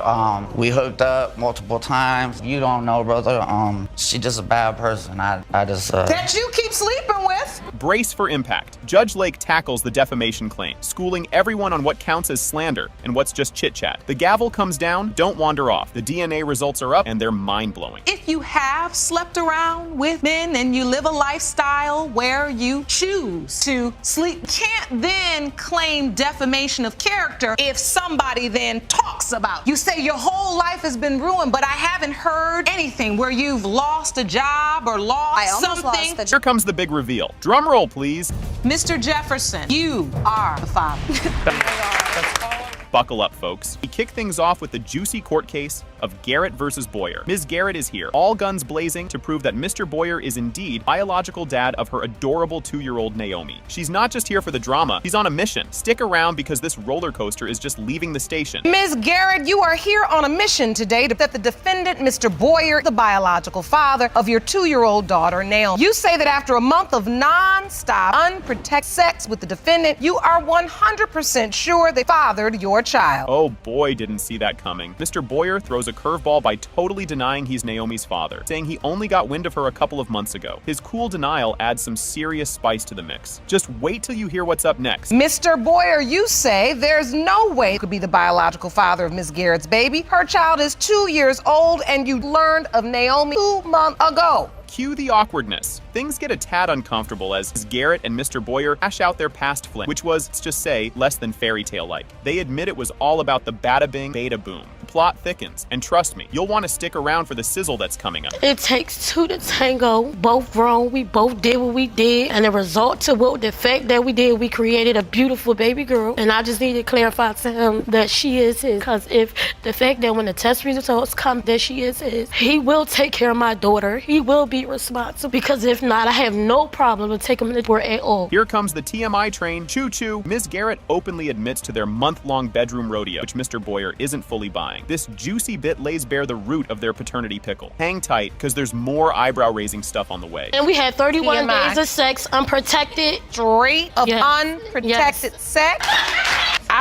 We hooked up multiple times. You don't know, brother. She's just a bad person. I just that you keep sleeping with. Brace for impact. Judge Lake tackles the defamation claim, schooling everyone on what counts as slander and what's just chit-chat. The gavel comes down, don't wander off. The DNA results are up, and they're mind-blowing. If you have slept around with men and you live a lifestyle where you choose to sleep, can't then claim defamation of character if somebody then talks about you. Say your whole life has been ruined, but I haven't heard anything where you've lost a job or lost something. Here comes the big reveal. Drum roll, please. Mr. Jefferson, you are the father. Buckle up, folks. We kick things off with the juicy court case of Garrett versus Boyer. Ms. Garrett is here, all guns blazing, to prove that Mr. Boyer is indeed biological dad of her adorable 2-year-old Naomi. She's not just here for the drama, she's on a mission. Stick around because this roller coaster is just leaving the station. Ms. Garrett, you are here on a mission today to that the defendant, Mr. Boyer, the biological father of your 2-year-old daughter, Naomi. You say that after a month of non-stop, unprotected sex with the defendant, you are 100% sure they fathered your child. Oh boy, didn't see that coming. Mr. Boyer throws a curveball by totally denying he's Naomi's father, saying he only got wind of her a couple of months ago. His cool denial adds some serious spice to the mix. Just wait till you hear what's up next. Mr. Boyer, you say there's no way you could be the biological father of Ms. Garrett's baby. Her child is 2 years old and you learned of Naomi 2 months ago. Cue the awkwardness. Things get a tad uncomfortable as Garrett and Mr. Boyer hash out their past fling, which was, let's just say, less than fairy tale-like. They admit it was all about the bada bing, bada boom. The plot thickens, and trust me, you'll want to stick around for the sizzle that's coming up. It takes 2 to tango, both wrong, we both did what we did, and the result to what the fact that we did, we created a beautiful baby girl, and I just need to clarify to him that she is his, because if the fact that when the test results come that she is his, he will take care of my daughter, he will be responsible, because if not, I have no problem with taking him to court at all. Here comes the TMI train. Choo-choo. Ms. Garrett openly admits to their month-long bedroom rodeo, which Mr. Boyer isn't fully buying. This juicy bit lays bare the root of their paternity pickle. Hang tight, because there's more eyebrow-raising stuff on the way. And we had 31 days of sex, unprotected. Straight of unprotected sex?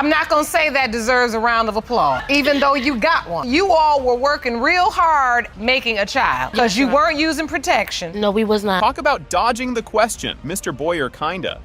I'm not gonna say that deserves a round of applause, even though you got one. You all were working real hard making a child, because you weren't using protection. No, we was not. Talk about dodging the question. Mr. Boyer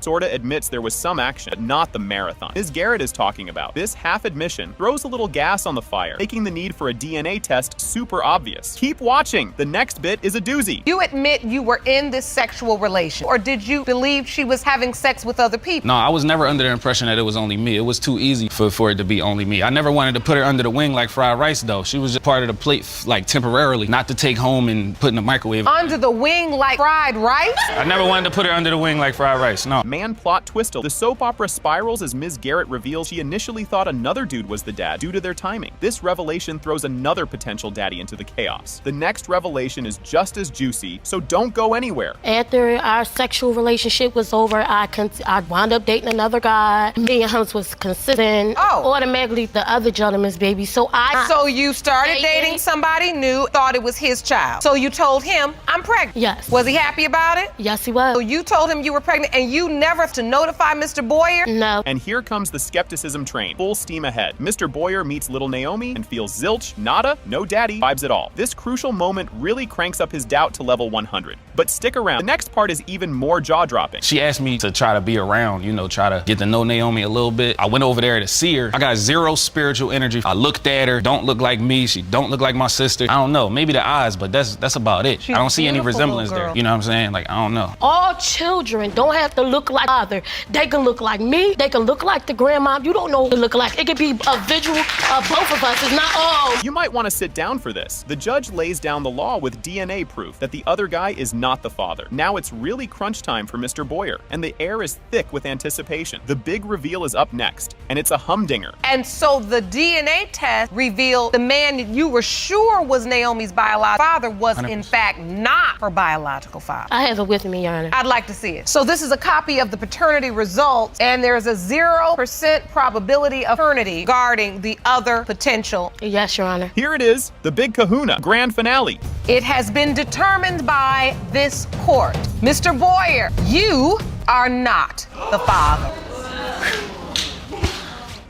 sorta admits there was some action, but not the marathon Ms. Garrett is talking about. This half admission throws a little gas on the fire, making the need for a DNA test super obvious. Keep watching. The next bit is a doozy. You admit you were in this sexual relation, or did you believe she was having sex with other people? No, I was never under the impression that it was only me. It was too easy for it to be only me. I never wanted to put her under the wing like fried rice, though. She was just part of the plate, like temporarily, not to take home and put in the microwave. Under the wing like fried rice? I never wanted to put her under the wing like fried rice, no. Man plot twistle. The soap opera spirals as Ms. Garrett reveals she initially thought another dude was the dad due to their timing. This revelation throws another potential daddy into the chaos. The next revelation is just as juicy, so don't go anywhere. After our sexual relationship was over, I wound up dating another guy. Me and him was consistent. Automatically the other gentleman's baby. So you started dating somebody new, thought it was his child. So you told him, I'm pregnant. Yes. Was he happy about it? Yes, he was. So you told him you were pregnant and you never to notify Mr. Boyer? No. And here comes the skepticism train, full steam ahead. Mr. Boyer meets little Naomi and feels zilch, nada, no daddy vibes at all. This crucial moment really cranks up his doubt to level 100. But stick around, the next part is even more jaw-dropping. She asked me to try to be around, try to get to know Naomi a little bit. I went over there to see her. I got zero spiritual energy. I looked at her, don't look like me. She don't look like my sister. I don't know, maybe the eyes, but that's about it. I don't see any resemblance there. You know what I'm saying? Like, I don't know. All children don't have to look like father. They can look like me. They can look like the grandma. You don't know what they look like. It could be a visual of both of us. It's not all. You might want to sit down for this. The judge lays down the law with DNA proof that the other guy is not the father. Now it's really crunch time for Mr. Boyer, and the air is thick with anticipation. The big reveal is up next, and it's a humdinger. And so the DNA test revealed the man you were sure was Naomi's biological father was 100%. In fact not her biological father. I have it with me, Your Honor. I'd like to see it. So this is a copy of the paternity results, and there's a 0% probability of paternity regarding the other potential. Yes, Your Honor. Here it is, the big kahuna, grand finale. It has been determined by this court. Mr. Boyer, you are not the father.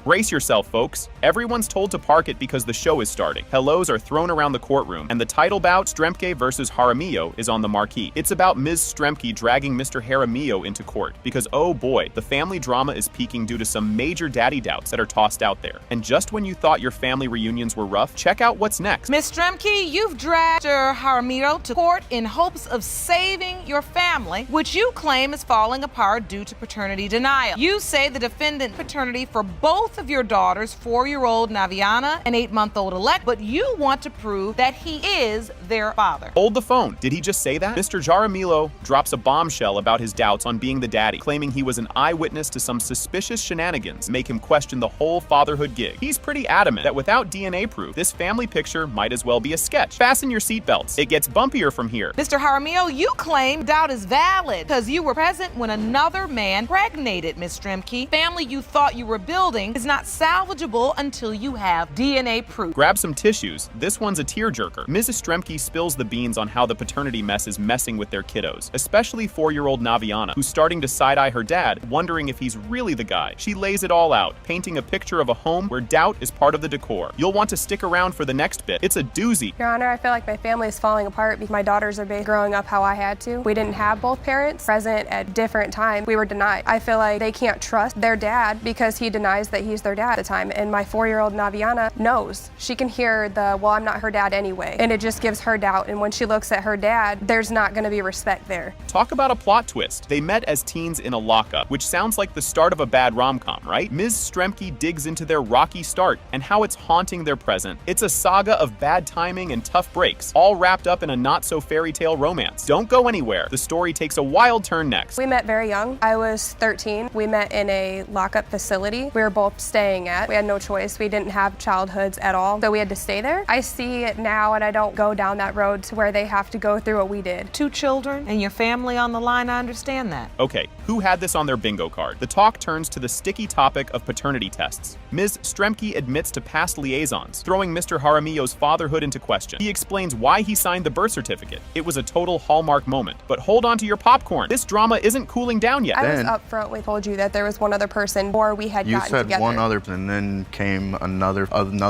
Brace yourself, folks. Everyone's told to park it because the show is starting. Hellos are thrown around the courtroom, and the title bout, Stremke versus Jaramillo, is on the marquee. It's about Ms. Stremke dragging Mr. Jaramillo into court, because oh boy, the family drama is peaking due to some major daddy doubts that are tossed out there. And just when you thought your family reunions were rough, check out what's next. Ms. Stremke, you've dragged Mr. Jaramillo to court in hopes of saving your family, which you claim is falling apart due to paternity denial. You say the defendant paternity for both of your daughters, 4-year-old Naviana and 8-month-old Elect, but you want to prove that he is their father. Hold the phone. Did he just say that? Mr. Jaramillo drops a bombshell about his doubts on being the daddy, claiming he was an eyewitness to some suspicious shenanigans, make him question the whole fatherhood gig. He's pretty adamant that without DNA proof, this family picture might as well be a sketch. Fasten your seatbelts. It gets bumpier from here. Mr. Jaramillo, you claim doubt is valid because you were present when another man impregnated Ms. Stremke. Family you thought you were building is not salvageable until you have DNA proof. Grab some tissues. This one's a tearjerker. Mrs. Stremke spills the beans on how the paternity mess is messing with their kiddos, especially 4-year-old Naviana, who's starting to side-eye her dad, wondering if he's really the guy. She lays it all out, painting a picture of a home where doubt is part of the decor. You'll want to stick around for the next bit. It's a doozy. Your Honor, I feel like my family is falling apart because my daughters are growing up how I had to. We didn't have both parents present at different times. We were denied. I feel like they can't trust their dad because he denies that he's their dad at the time. And my 4-year-old Naviana knows. She can hear the, well, I'm not her dad anyway. And it just gives her doubt. And when she looks at her dad, there's not going to be respect there. Talk about a plot twist. They met as teens in a lockup, which sounds like the start of a bad rom-com, right? Ms. Stremke digs into their rocky start and how it's haunting their present. It's a saga of bad timing and tough breaks, all wrapped up in a not-so-fairy tale romance. Don't go anywhere. The story takes a wild turn next. We met very young. I was 13. We met in a lockup facility. We were both staying at. We had no choice. We didn't have childhoods at all, so we had to stay there. I see it now, and I don't go down that road to where they have to go through what we did. 2 children and your family on the line, I understand that. Okay, who had this on their bingo card? The talk turns to the sticky topic of paternity tests. Ms. Stremke admits to past liaisons, throwing Mr. Jaramillo's fatherhood into question. He explains why he signed the birth certificate. It was a total hallmark moment. But hold on to your popcorn. This drama isn't cooling down yet. I was upfront. We told you that there was one other person, or we had gotten together. one other, and then came another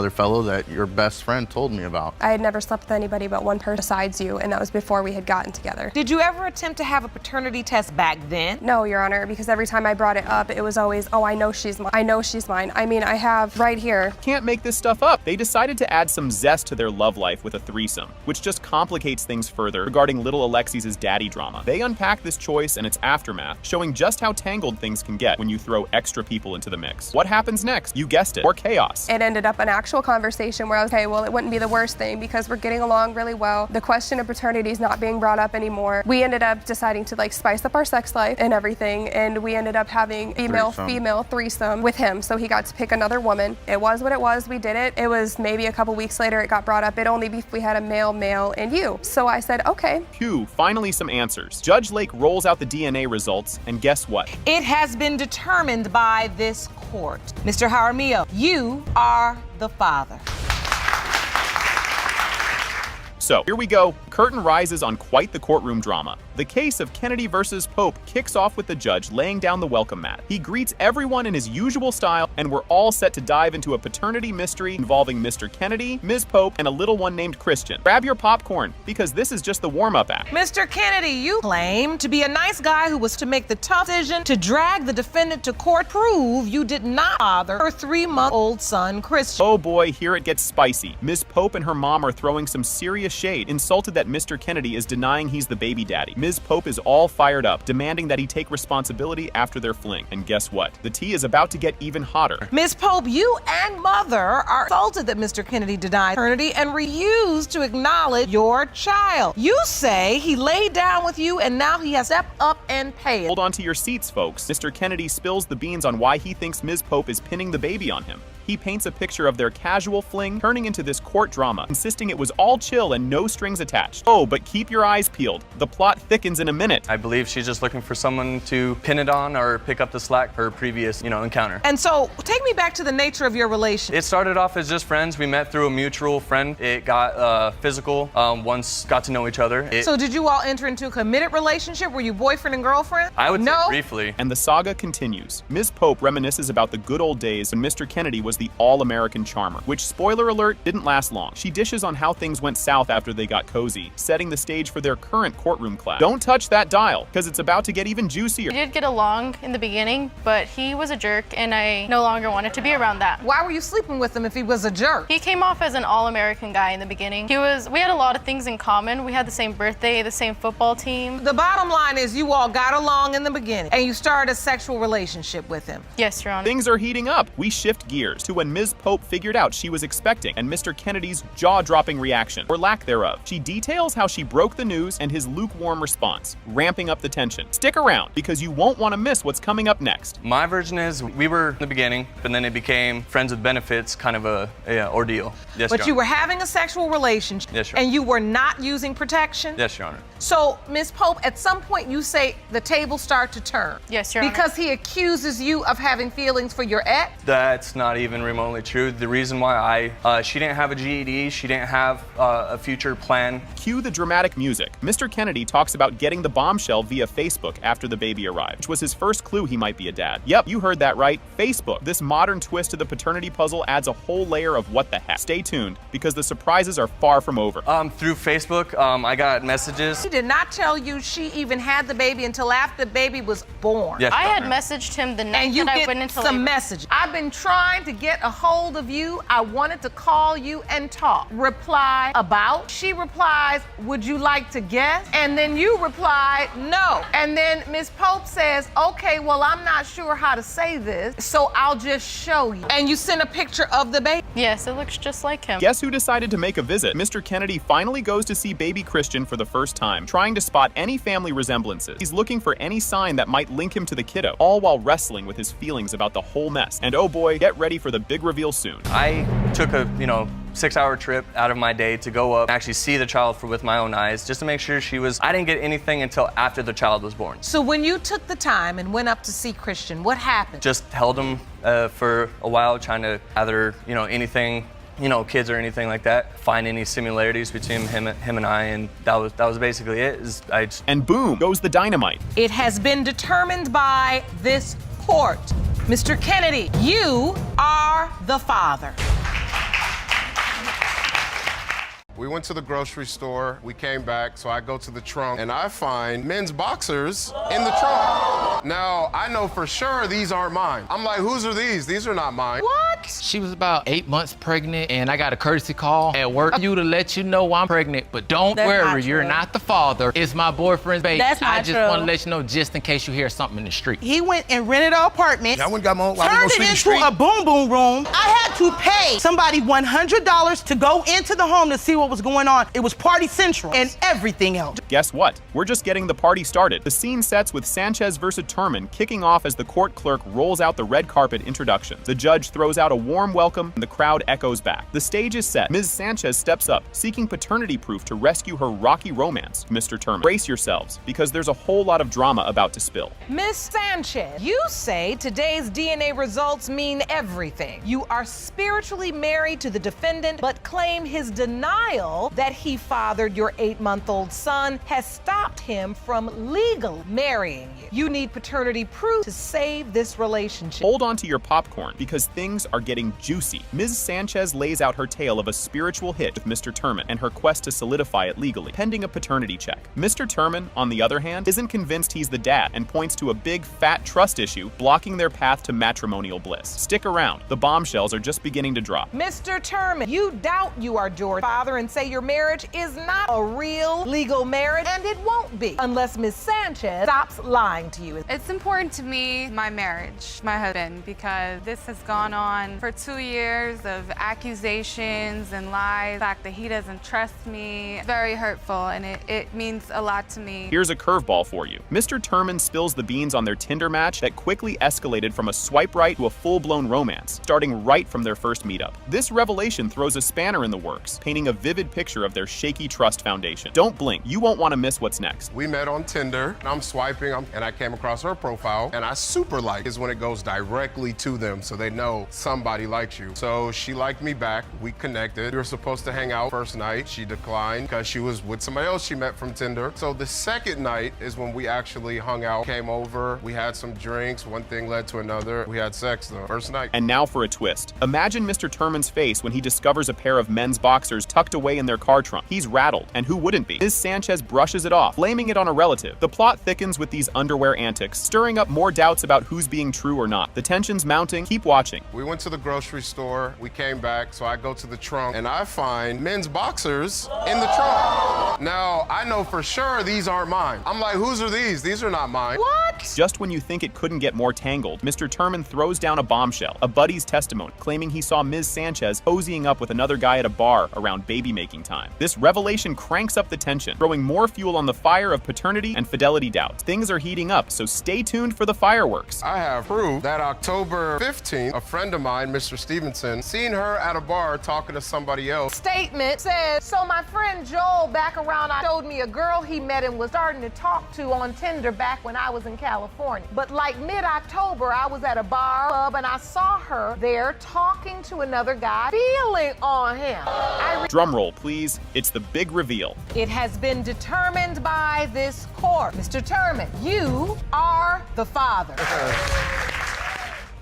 fellow that your best friend told me about. I had never slept with anybody but one person besides you, and that was before we had gotten together. Did you ever attempt to have a paternity test back then? No, Your Honor, because every time I brought it up, it was always, oh, I know she's mine. I know she's mine. I mean, I have right here. Can't make this stuff up. They decided to add some zest to their love life with a threesome, which just complicates things further regarding little Alexis' daddy drama. They unpack this choice and its aftermath, showing just how tangled things can get when you throw extra people into the mix. What happens next? You guessed it, more chaos. It ended up an actual conversation where I was, okay, well, it wouldn't be the worst thing because we're getting along really well. The question of paternity is not being brought up anymore. We ended up deciding to like spice up our sex life and everything, and we ended up having female threesome with him, so he got to pick another woman. It was what it was. We did it. It was maybe a couple weeks later it got brought up. It'd only be if we had a male, and you. So I said, okay. Phew, finally some answers. Judge Lake rolls out the DNA results, and guess what? It has been determined by this court. Mr. Jaramillo, you are the father. So, here we go. Curtain rises on quite the courtroom drama. The case of Kennedy versus Pope kicks off with the judge laying down the welcome mat. He greets everyone in his usual style, and we're all set to dive into a paternity mystery involving Mr. Kennedy, Ms. Pope, and a little one named Christian. Grab your popcorn, because this is just the warm-up act. Mr. Kennedy, you claim to be a nice guy who was to make the tough decision to drag the defendant to court. Prove you did not father her 3-month-old son, Christian. Oh boy, here it gets spicy. Ms. Pope and her mom are throwing some serious shade, insulted that Mr. Kennedy is denying he's the baby daddy. Ms. Pope is all fired up, demanding that he take responsibility after their fling. And guess what? The tea is about to get even hotter. Ms. Pope, you and mother are insulted that Mr. Kennedy denied paternity and refused to acknowledge your child. You say he laid down with you and now he has stepped up and paid. Hold on to your seats, folks. Mr. Kennedy spills the beans on why he thinks Ms. Pope is pinning the baby on him. He paints a picture of their casual fling turning into this court drama, insisting it was all chill and no strings attached. Oh, but keep your eyes peeled. The plot thickens in a minute. I believe she's just looking for someone to pin it on or pick up the slack for her previous, encounter. And so, take me back to the nature of your relationship. It started off as just friends. We met through a mutual friend. It got physical once got to know each other. So did you all enter into a committed relationship? Were you boyfriend and girlfriend? I would say briefly. And the saga continues. Ms. Pope reminisces about the good old days when Mr. Kennedy was the all-American charmer, which, spoiler alert, didn't last long. She dishes on how things went south after they got cozy, setting the stage for their current courtroom clash. Don't touch that dial, because it's about to get even juicier. We did get along in the beginning, but he was a jerk, and I no longer wanted to be around that. Why were you sleeping with him if he was a jerk? He came off as an all-American guy in the beginning. We had a lot of things in common. We had the same birthday, the same football team. The bottom line is you all got along in the beginning, and you started a sexual relationship with him. Yes, Your Honor. Things are heating up. We shift gears to when Ms. Pope figured out she was expecting, and Mr. Kennedy's jaw-dropping reaction, or lack thereof. She details how she broke the news and his lukewarm response, ramping up the tension. Stick around, because you won't want to miss what's coming up next. My version is we were in the beginning, but then it became friends with benefits, kind of a ordeal. Yes, But you were having a sexual relationship, yes, Your Honor. and you were not using protection? Yes, Your Honor. So, Ms. Pope, at some point you say the tables start to turn. Yes, Your Honor. Because he accuses you of having feelings for your ex? That's not even remotely true. The reason why she didn't have a GED, she didn't have a future plan. Cue the dramatic music. Mr. Kennedy talks about getting the bombshell via Facebook after the baby arrived, which was his first clue he might be a dad. Yep, you heard that right. Facebook. This modern twist to the paternity puzzle adds a whole layer of what the heck. Stay tuned, because the surprises are far from over. Through Facebook, I got messages. She did not tell you she even had the baby until after the baby was born. Yes, I had messaged him the night that I went into some labor. messages. I've been trying to get a hold of you. I wanted to call you and talk. Reply about. She replies, would you like to guess? And then you reply, no. And then Ms. Pope says, okay, well, I'm not sure how to say this, so I'll just show you. And you send a picture of the baby. Yes, it looks just like him. Guess who decided to make a visit? Mr. Kennedy finally goes to see baby Christian for the first time, trying to spot any family resemblances. He's looking for any sign that might link him to the kiddo, all while wrestling with his feelings about the whole mess. And oh boy, get ready for the big reveal soon. I took a, 6-hour trip out of my day to go up and actually see the child with my own eyes, just to make sure I didn't get anything until after the child was born. So when you took the time and went up to see Christian, what happened? Just held him for a while, trying to gather, anything, kids or anything like that, find any similarities between him and I, and that was basically it. And boom goes the dynamite. It has been determined by this court. Mr. Kennedy, you are the father. We went to the grocery store, we came back, so I go to the trunk, and I find men's boxers in the trunk. Now, I know for sure these aren't mine. I'm like, whose are these? These are not mine. What? She was about 8 months pregnant, and I got a courtesy call at work to let you know I'm pregnant, but don't worry, you're not the father. It's my boyfriend's baby. That's not I just true. want to let you know just in case you hear something in the street. He went and rented an apartment, I went and got my own. turned it into a boom boom room. I had to pay somebody $100 to go into the home to see what was going on. It was Party Central and everything else. Guess what? We're just getting the party started. The scene sets with Sanchez versus Turman kicking off as the court clerk rolls out the red carpet introduction. The judge throws out a warm welcome and the crowd echoes back. The stage is set. Ms. Sanchez steps up, seeking paternity proof to rescue her rocky romance. Mr. Turman, brace yourselves, because there's a whole lot of drama about to spill. Ms. Sanchez, you say today's DNA results mean everything. You are spiritually married to the defendant, but claim his denial that he fathered your 8-month-old son has stopped him from legally marrying you. You need paternity proof to save this relationship. Hold on to your popcorn, because things are getting juicy. Ms. Sanchez lays out her tale of a spiritual hit with Mr. Turman and her quest to solidify it legally, pending a paternity check. Mr. Turman, on the other hand, isn't convinced he's the dad and points to a big, fat trust issue blocking their path to matrimonial bliss. Stick around. The bombshells are just beginning to drop. Mr. Turman, you doubt you are George's father and say your marriage is not a real legal marriage, and it won't be unless Ms. Sanchez stops lying to you. It's important to me, my marriage, my husband, because this has gone on for 2 years of accusations and lies, the fact that he doesn't trust me. It's very hurtful, and it means a lot to me. Here's a curveball for you. Mr. Turman spills the beans on their Tinder match that quickly escalated from a swipe right to a full-blown romance, starting right from their first meetup. This revelation throws a spanner in the works, painting a vivid picture of their shaky trust foundation. Don't blink. You won't want to miss what's next. We met on Tinder, and I'm swiping, and I came across her profile, and I super like is when it goes directly to them, so they know somebody likes you. So she liked me back. We connected. We were supposed to hang out first night. She declined because she was with somebody else she met from Tinder. So the second night is when we actually hung out, came over, we had some drinks, one thing led to another. We had sex though, first night. And now for a twist. Imagine Mr. Turman's face when he discovers a pair of men's boxers tucked away in their car trunk. He's rattled, and who wouldn't be? Ms. Sanchez brushes it off, blaming it on a relative. The plot thickens with these underwear antics, stirring up more doubts about who's being true or not. The tension's mounting. Keep watching. We went to the grocery store, we came back, so I go to the trunk, and I find men's boxers in the trunk. Now, I know for sure these aren't mine. I'm like, whose are these? These are not mine. What? Just when you think it couldn't get more tangled, Mr. Turman throws down a bombshell, a buddy's testimony, claiming he saw Ms. Sanchez cozying up with another guy at a bar around baby-making time. This revelation cranks up the tension, throwing more fuel on the fire of paternity and fidelity doubts. Things are heating up, so stay tuned for the fireworks. I have proof that October 15th, a friend of mine, Mr. Stevenson, seen her at a bar talking to somebody else. Statement says, so my friend Joel back around, I showed me a girl he met and was starting to talk to on Tinder back when I was in California. But like mid-October, I was at a bar club and I saw her there talking to another guy, feeling on him. Drum roll, please. It's the big reveal. It has been determined by this court. Mr. Turman, you are the father.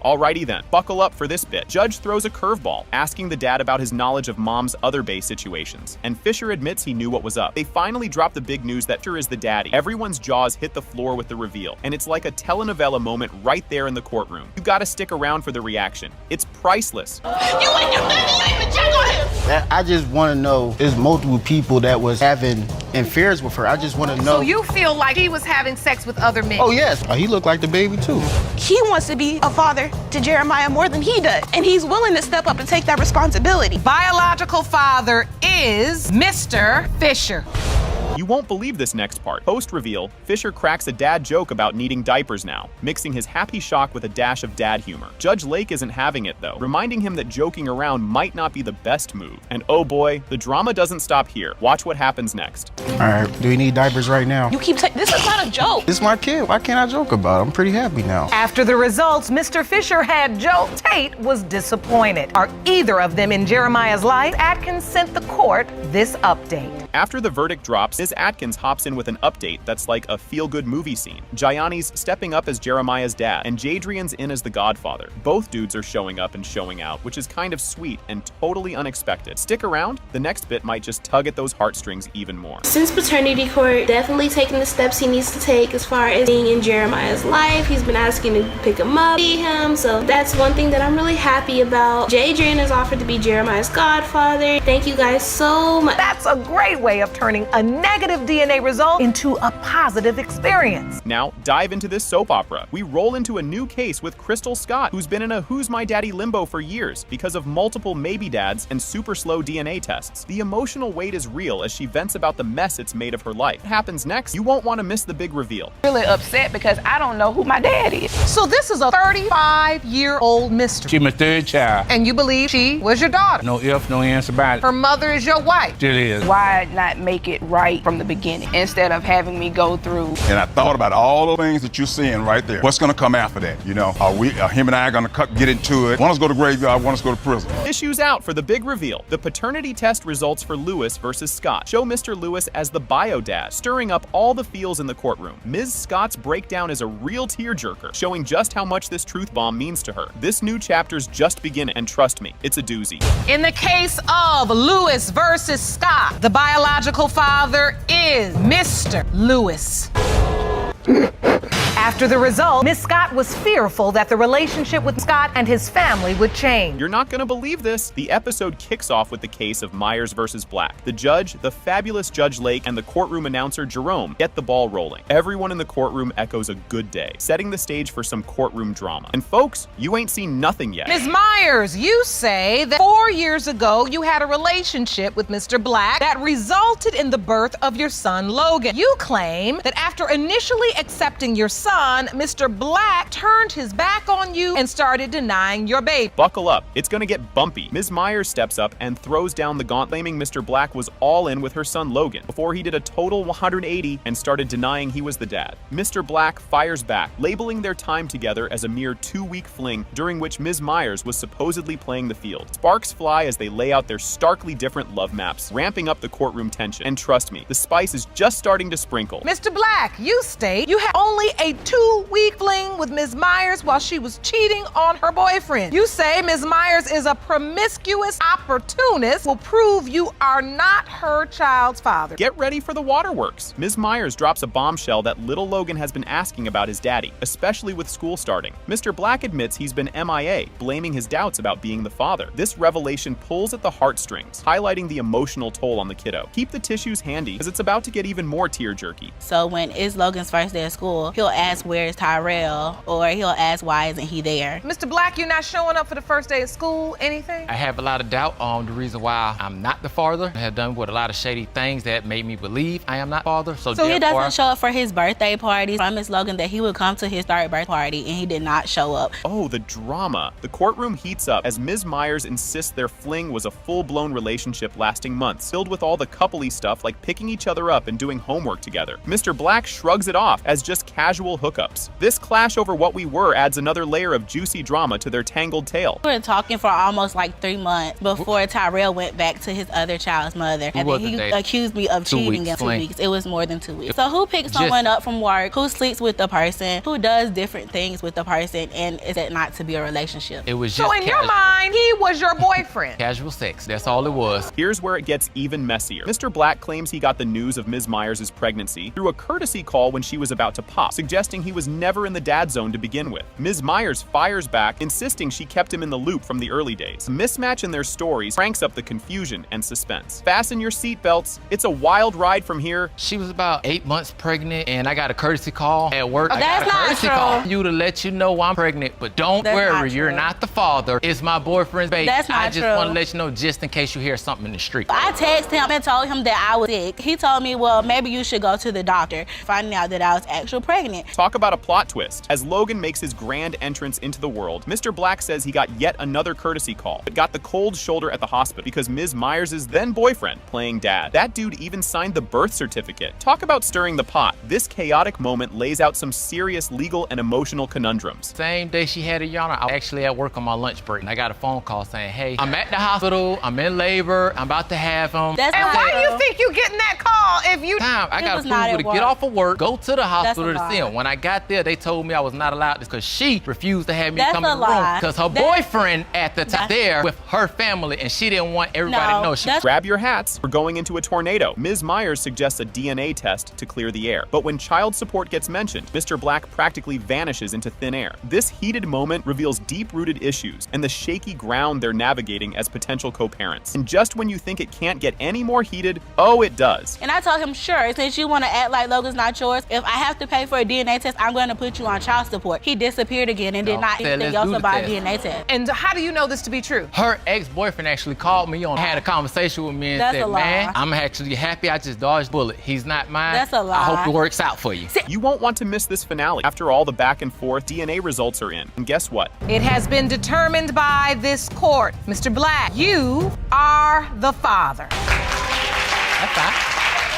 Alrighty then, buckle up for this bit. Judge throws a curveball, asking the dad about his knowledge of mom's other Bay situations, and Fisher admits he knew what was up. They finally drop the big news that Fisher is the daddy. Everyone's jaws hit the floor with the reveal, and it's like a telenovela moment right there in the courtroom. You gotta stick around for the reaction. It's priceless. You and your baby, you even check on him. I just want to know, there's multiple people that was having affairs with her. I just want to know. So you feel like he was having sex with other men? Oh, yes. He looked like the baby, too. He wants to be a father to Jeremiah more than he does, and he's willing to step up and take that responsibility. Biological father is Mr. Fisher. You won't believe this next part. Post-reveal, Fisher cracks a dad joke about needing diapers now, mixing his happy shock with a dash of dad humor. Judge Lake isn't having it though, reminding him that joking around might not be the best move. And oh boy, the drama doesn't stop here. Watch what happens next. All right, do we need diapers right now? You keep saying, this is not a joke. This is my kid. Why can't I joke about it? I'm pretty happy now. After the results, Mr. Fisher had Joe. Tate was disappointed. Are either of them in Jeremiah's life? Atkins sent the court this update. After the verdict drops, Ms. Atkins hops in with an update that's like a feel-good movie scene. Gianni's stepping up as Jeremiah's dad, and Jadrian's in as the godfather. Both dudes are showing up and showing out, which is kind of sweet and totally unexpected. Stick around, the next bit might just tug at those heartstrings even more. Since paternity court, definitely taking the steps he needs to take as far as being in Jeremiah's life. He's been asking to pick him up, see him, so that's one thing that I'm really happy about. Jadrian has offered to be Jeremiah's godfather. Thank you guys so much. That's a great way of turning a negative DNA result into a positive experience. Now, dive into this soap opera. We roll into a new case with Crystal Scott, who's been in a Who's My Daddy limbo for years because of multiple maybe dads and super slow DNA tests. The emotional weight is real as she vents about the mess it's made of her life. What happens next? You won't want to miss the big reveal. Really upset because I don't know who my dad is. So this is a 35-year-old mystery. She's my third child. And you believe she was your daughter? No ifs, no ands about it. Her mother is your wife? Still is. Why not make it right from the beginning instead of having me go through? And I thought about all the things that you're seeing right there. What's gonna come after that? You know, are him and I gonna get into it? One of us go to graveyard, one of us go to prison. Issues out for the big reveal. The paternity test results for Lewis versus Scott show Mr. Lewis as the bio dad, stirring up all the feels in the courtroom. Ms. Scott's breakdown is a real tearjerker, showing just how much this truth bomb means to her. This new chapter's just beginning, and trust me, it's a doozy. In the case of Lewis versus Scott, the biological father is Mr. Lewis. After the result, Miss Scott was fearful that the relationship with Scott and his family would change. You're not gonna believe this. The episode kicks off with the case of Myers versus Black. The judge, the fabulous Judge Lake, and the courtroom announcer Jerome get the ball rolling. Everyone in the courtroom echoes a good day, setting the stage for some courtroom drama. And folks, you ain't seen nothing yet. Ms. Myers, you say that 4 years ago you had a relationship with Mr. Black that resulted in the birth of your son Logan. You claim that after initially accepting your son, Mr. Black turned his back on you and started denying your baby. Buckle up, it's gonna get bumpy. Ms. Myers steps up and throws down the gauntlet, claiming Mr. Black was all in with her son Logan before he did a total 180 and started denying he was the dad. Mr. Black fires back, labeling their time together as a mere 2-week fling during which Ms. Myers was supposedly playing the field. Sparks fly as they lay out their starkly different love maps, ramping up the courtroom tension. And trust me, the spice is just starting to sprinkle. Mr. Black, you state you had only a 2-week fling with Ms. Myers while she was cheating on her boyfriend. You say Ms. Myers is a promiscuous opportunist, will prove you are not her child's father. Get ready for the waterworks. Ms. Myers drops a bombshell that little Logan has been asking about his daddy, especially with school starting. Mr. Black admits he's been MIA, blaming his doubts about being the father. This revelation pulls at the heartstrings, highlighting the emotional toll on the kiddo. Keep the tissues handy, as it's about to get even more tear-jerky. So when it's Logan's first day of school, he'll ask where's Tyrell, or he'll ask why isn't he there. Mr. Black, you not showing up for the first day of school, anything? I have a lot of doubt on the reason why I'm not the father. I have done with a lot of shady things that made me believe I am not father. So he doesn't show up for his birthday party. I promised Logan that he would come to his third birthday party, and he did not show up. Oh, the drama. The courtroom heats up as Ms. Myers insists their fling was a full-blown relationship lasting months, filled with all the coupley stuff like picking each other up and doing homework together. Mr. Black shrugs it off as just casual hookups. This clash over what we were adds another layer of juicy drama to their tangled tale. We were talking for almost like 3 months before Tyrell went back to his other child's mother. And then he accused me of cheating in 2 weeks. It was more than 2 weeks. So who picks someone up from work, who sleeps with the person, who does different things with the person, and is it not to be a relationship? It was just so in your mind, he was your boyfriend. Casual sex, that's all it was. Here's where it gets even messier. Mr. Black claims he got the news of Ms. Myers' pregnancy through a courtesy call when she was about to pop, suggesting he was never in the dad zone to begin with. Ms. Myers fires back, insisting she kept him in the loop from the early days. A mismatch in their stories cranks up the confusion and suspense. Fasten your seatbelts. It's a wild ride from here. She was about 8 months pregnant, and I got a courtesy call at work. Oh, that's not true. Call you to let you know I'm pregnant, but don't worry, you're not the father. It's my boyfriend's baby. That's not true. I just want to let you know just in case you hear something in the street. I texted him and told him that I was sick. He told me, well, maybe you should go to the doctor, finding out that I was actually pregnant. Talk about a plot twist. As Logan makes his grand entrance into the world, Mr. Black says he got yet another courtesy call, but got the cold shoulder at the hospital because Ms. Myers' then boyfriend playing dad. That dude even signed the birth certificate. Talk about stirring the pot. This chaotic moment lays out some serious legal and emotional conundrums. Same day she had a yarn, I was actually at work on my lunch break, and I got a phone call saying, hey, I'm at the hospital, I'm in labor, I'm about to have him. And why do you think you getting that call gave you time. I got was not approval at to work. get off of work, go to the hospital That's a to see lie. him. When I got there, they told me I was not allowed because she refused to have me That's come in a the room lie. because her boyfriend at the time there with her family, and she didn't want everybody to know. She Grab your hats. We're going into a tornado. Ms. Myers suggests a DNA test to clear the air. But when child support gets mentioned, Mr. Black practically vanishes into thin air. This heated moment reveals deep-rooted issues and the shaky ground they're navigating as potential co-parents. And just when you think it can't get any more heated, oh, it does. And I told him, sure, since you want to act like Logan's not yours, if I have to pay for a DNA test, I'm going to put you on child support. He disappeared again and did not said, anything let's else do the about a test. DNA test. And how do you know this to be true? Her ex-boyfriend actually called me on, had a conversation with me and That's a said, lie. man, I'm actually happy I just dodged a bullet. He's not mine. That's a lie. I hope it works out for you. You won't want to miss this finale. After all the back and forth, DNA results are in. And guess what? It has been determined by this court. Mr. Black, you are the father. That's fine.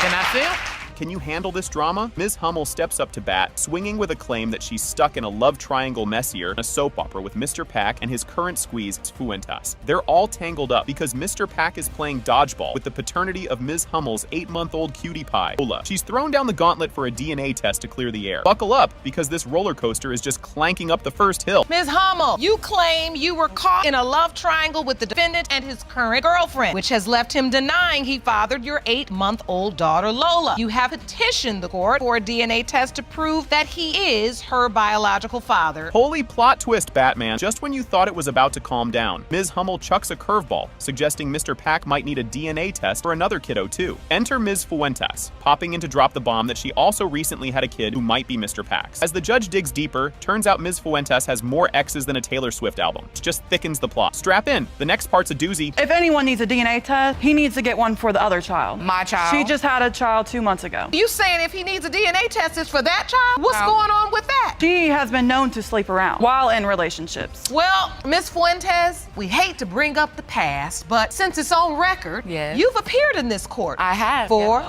Can I see him? Can you handle this drama? Ms. Hummel steps up to bat, swinging with a claim that she's stuck in a love triangle messier in a soap opera with Mr. Pack and his current squeeze, Fuentes. They're all tangled up because Mr. Pack is playing dodgeball with the paternity of Ms. Hummel's 8-month-old cutie pie, Ola. She's thrown down the gauntlet for a DNA test to clear the air. Buckle up, because this roller coaster is just clanking up the first hill. Ms. Hummel, you claim you were caught in a love triangle with the defendant and his current girlfriend, which has left him denying he fathered your 8-month-old daughter, Lola. You have petitioned the court for a DNA test to prove that he is her biological father. Holy plot twist, Batman. Just when you thought it was about to calm down, Ms. Hummel chucks a curveball, suggesting Mr. Pack might need a DNA test for another kiddo too. Enter Ms. Fuentes, popping in to drop the bomb that she also recently had a kid who might be Mr. Pack's. As the judge digs deeper, turns out Ms. Fuentes has more exes than a Taylor Swift album. It just thickens the plot. Strap in. The next part's a doozy. If anyone needs a DNA test, he needs to get one for the other child. My child. She just had a child 2 months ago. You saying if he needs a DNA test, it's for that child? What's No. going on with that? She has been known to sleep around while in relationships. Well, Ms. Fuentes, we hate to bring up the past, but since it's on record, you've appeared in this court. I have. For?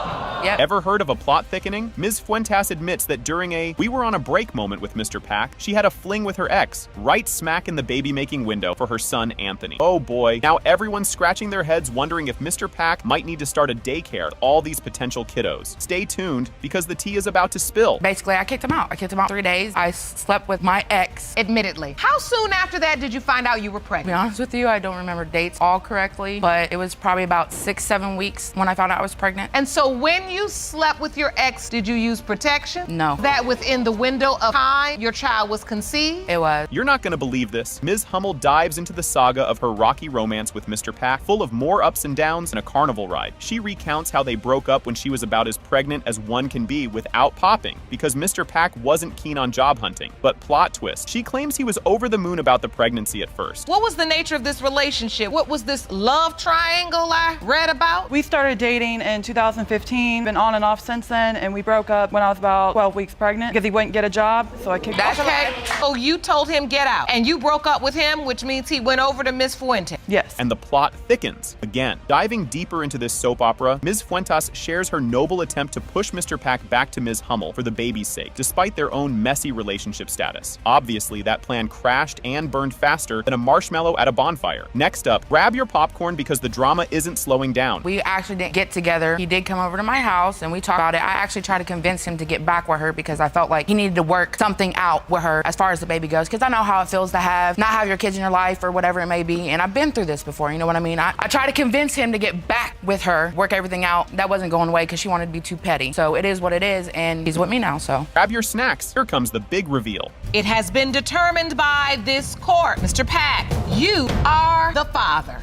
Yep. Ever heard of a plot thickening? Ms. Fuentes admits that during a "we were on a break" moment with Mr. Pack, she had a fling with her ex, right smack in the baby-making window for her son, Anthony. Oh boy, now everyone's scratching their heads wondering if Mr. Pack might need to start a daycare with all these potential kiddos. Stay tuned, because the tea is about to spill. Basically, I kicked him out. 3 days. I slept with my ex. Admittedly. How soon after that did you find out you were To be pregnant? honest with you, I don't remember dates all correctly, but it was probably about 6-7 weeks when I found out I was pregnant. And so when you slept with your ex, did you use protection? No. That within the window of time your child was conceived? It was. You're not gonna believe this. Ms. Hummel dives into the saga of her rocky romance with Mr. Pack, full of more ups and downs than a carnival ride. She recounts how they broke up when she was about as pregnant as one can be without popping, because Mr. Pack wasn't keen on job hunting. But plot twist, she claims he was over the moon about the pregnancy at first. What was the nature of this relationship? What was this love triangle I read about? We started dating in 2015, been on and off since then, and we broke up when I was about 12 weeks pregnant because he wouldn't get a job, so I kicked him out. Okay, so you told him get out, and you broke up with him, which means he went over to Miss Fuentes. Yes. And the plot thickens. Again, diving deeper into this soap opera, Ms. Fuentes shares her noble attempt to push Mr. Pack back to Ms. Hummel for the baby's sake, despite their own messy relationship status. Obviously, that plan crashed and burned faster than a marshmallow at a bonfire. Next up, grab your popcorn because the drama isn't slowing down. We actually didn't get together. He did come over to my house and we talked about it. I actually tried to convince him to get back with her because I felt like he needed to work something out with her as far as the baby goes, because I know how it feels to not have your kids in your life or whatever it may be, and I've been through this before, you know what I mean? I tried to convince him to get back with her, work everything out. That wasn't going away because she wanted to be too petty. So it is what it is, and he's with me now, so. Grab your snacks. Here comes the big reveal. It has been determined by this court. Mr. Pack, you are the father.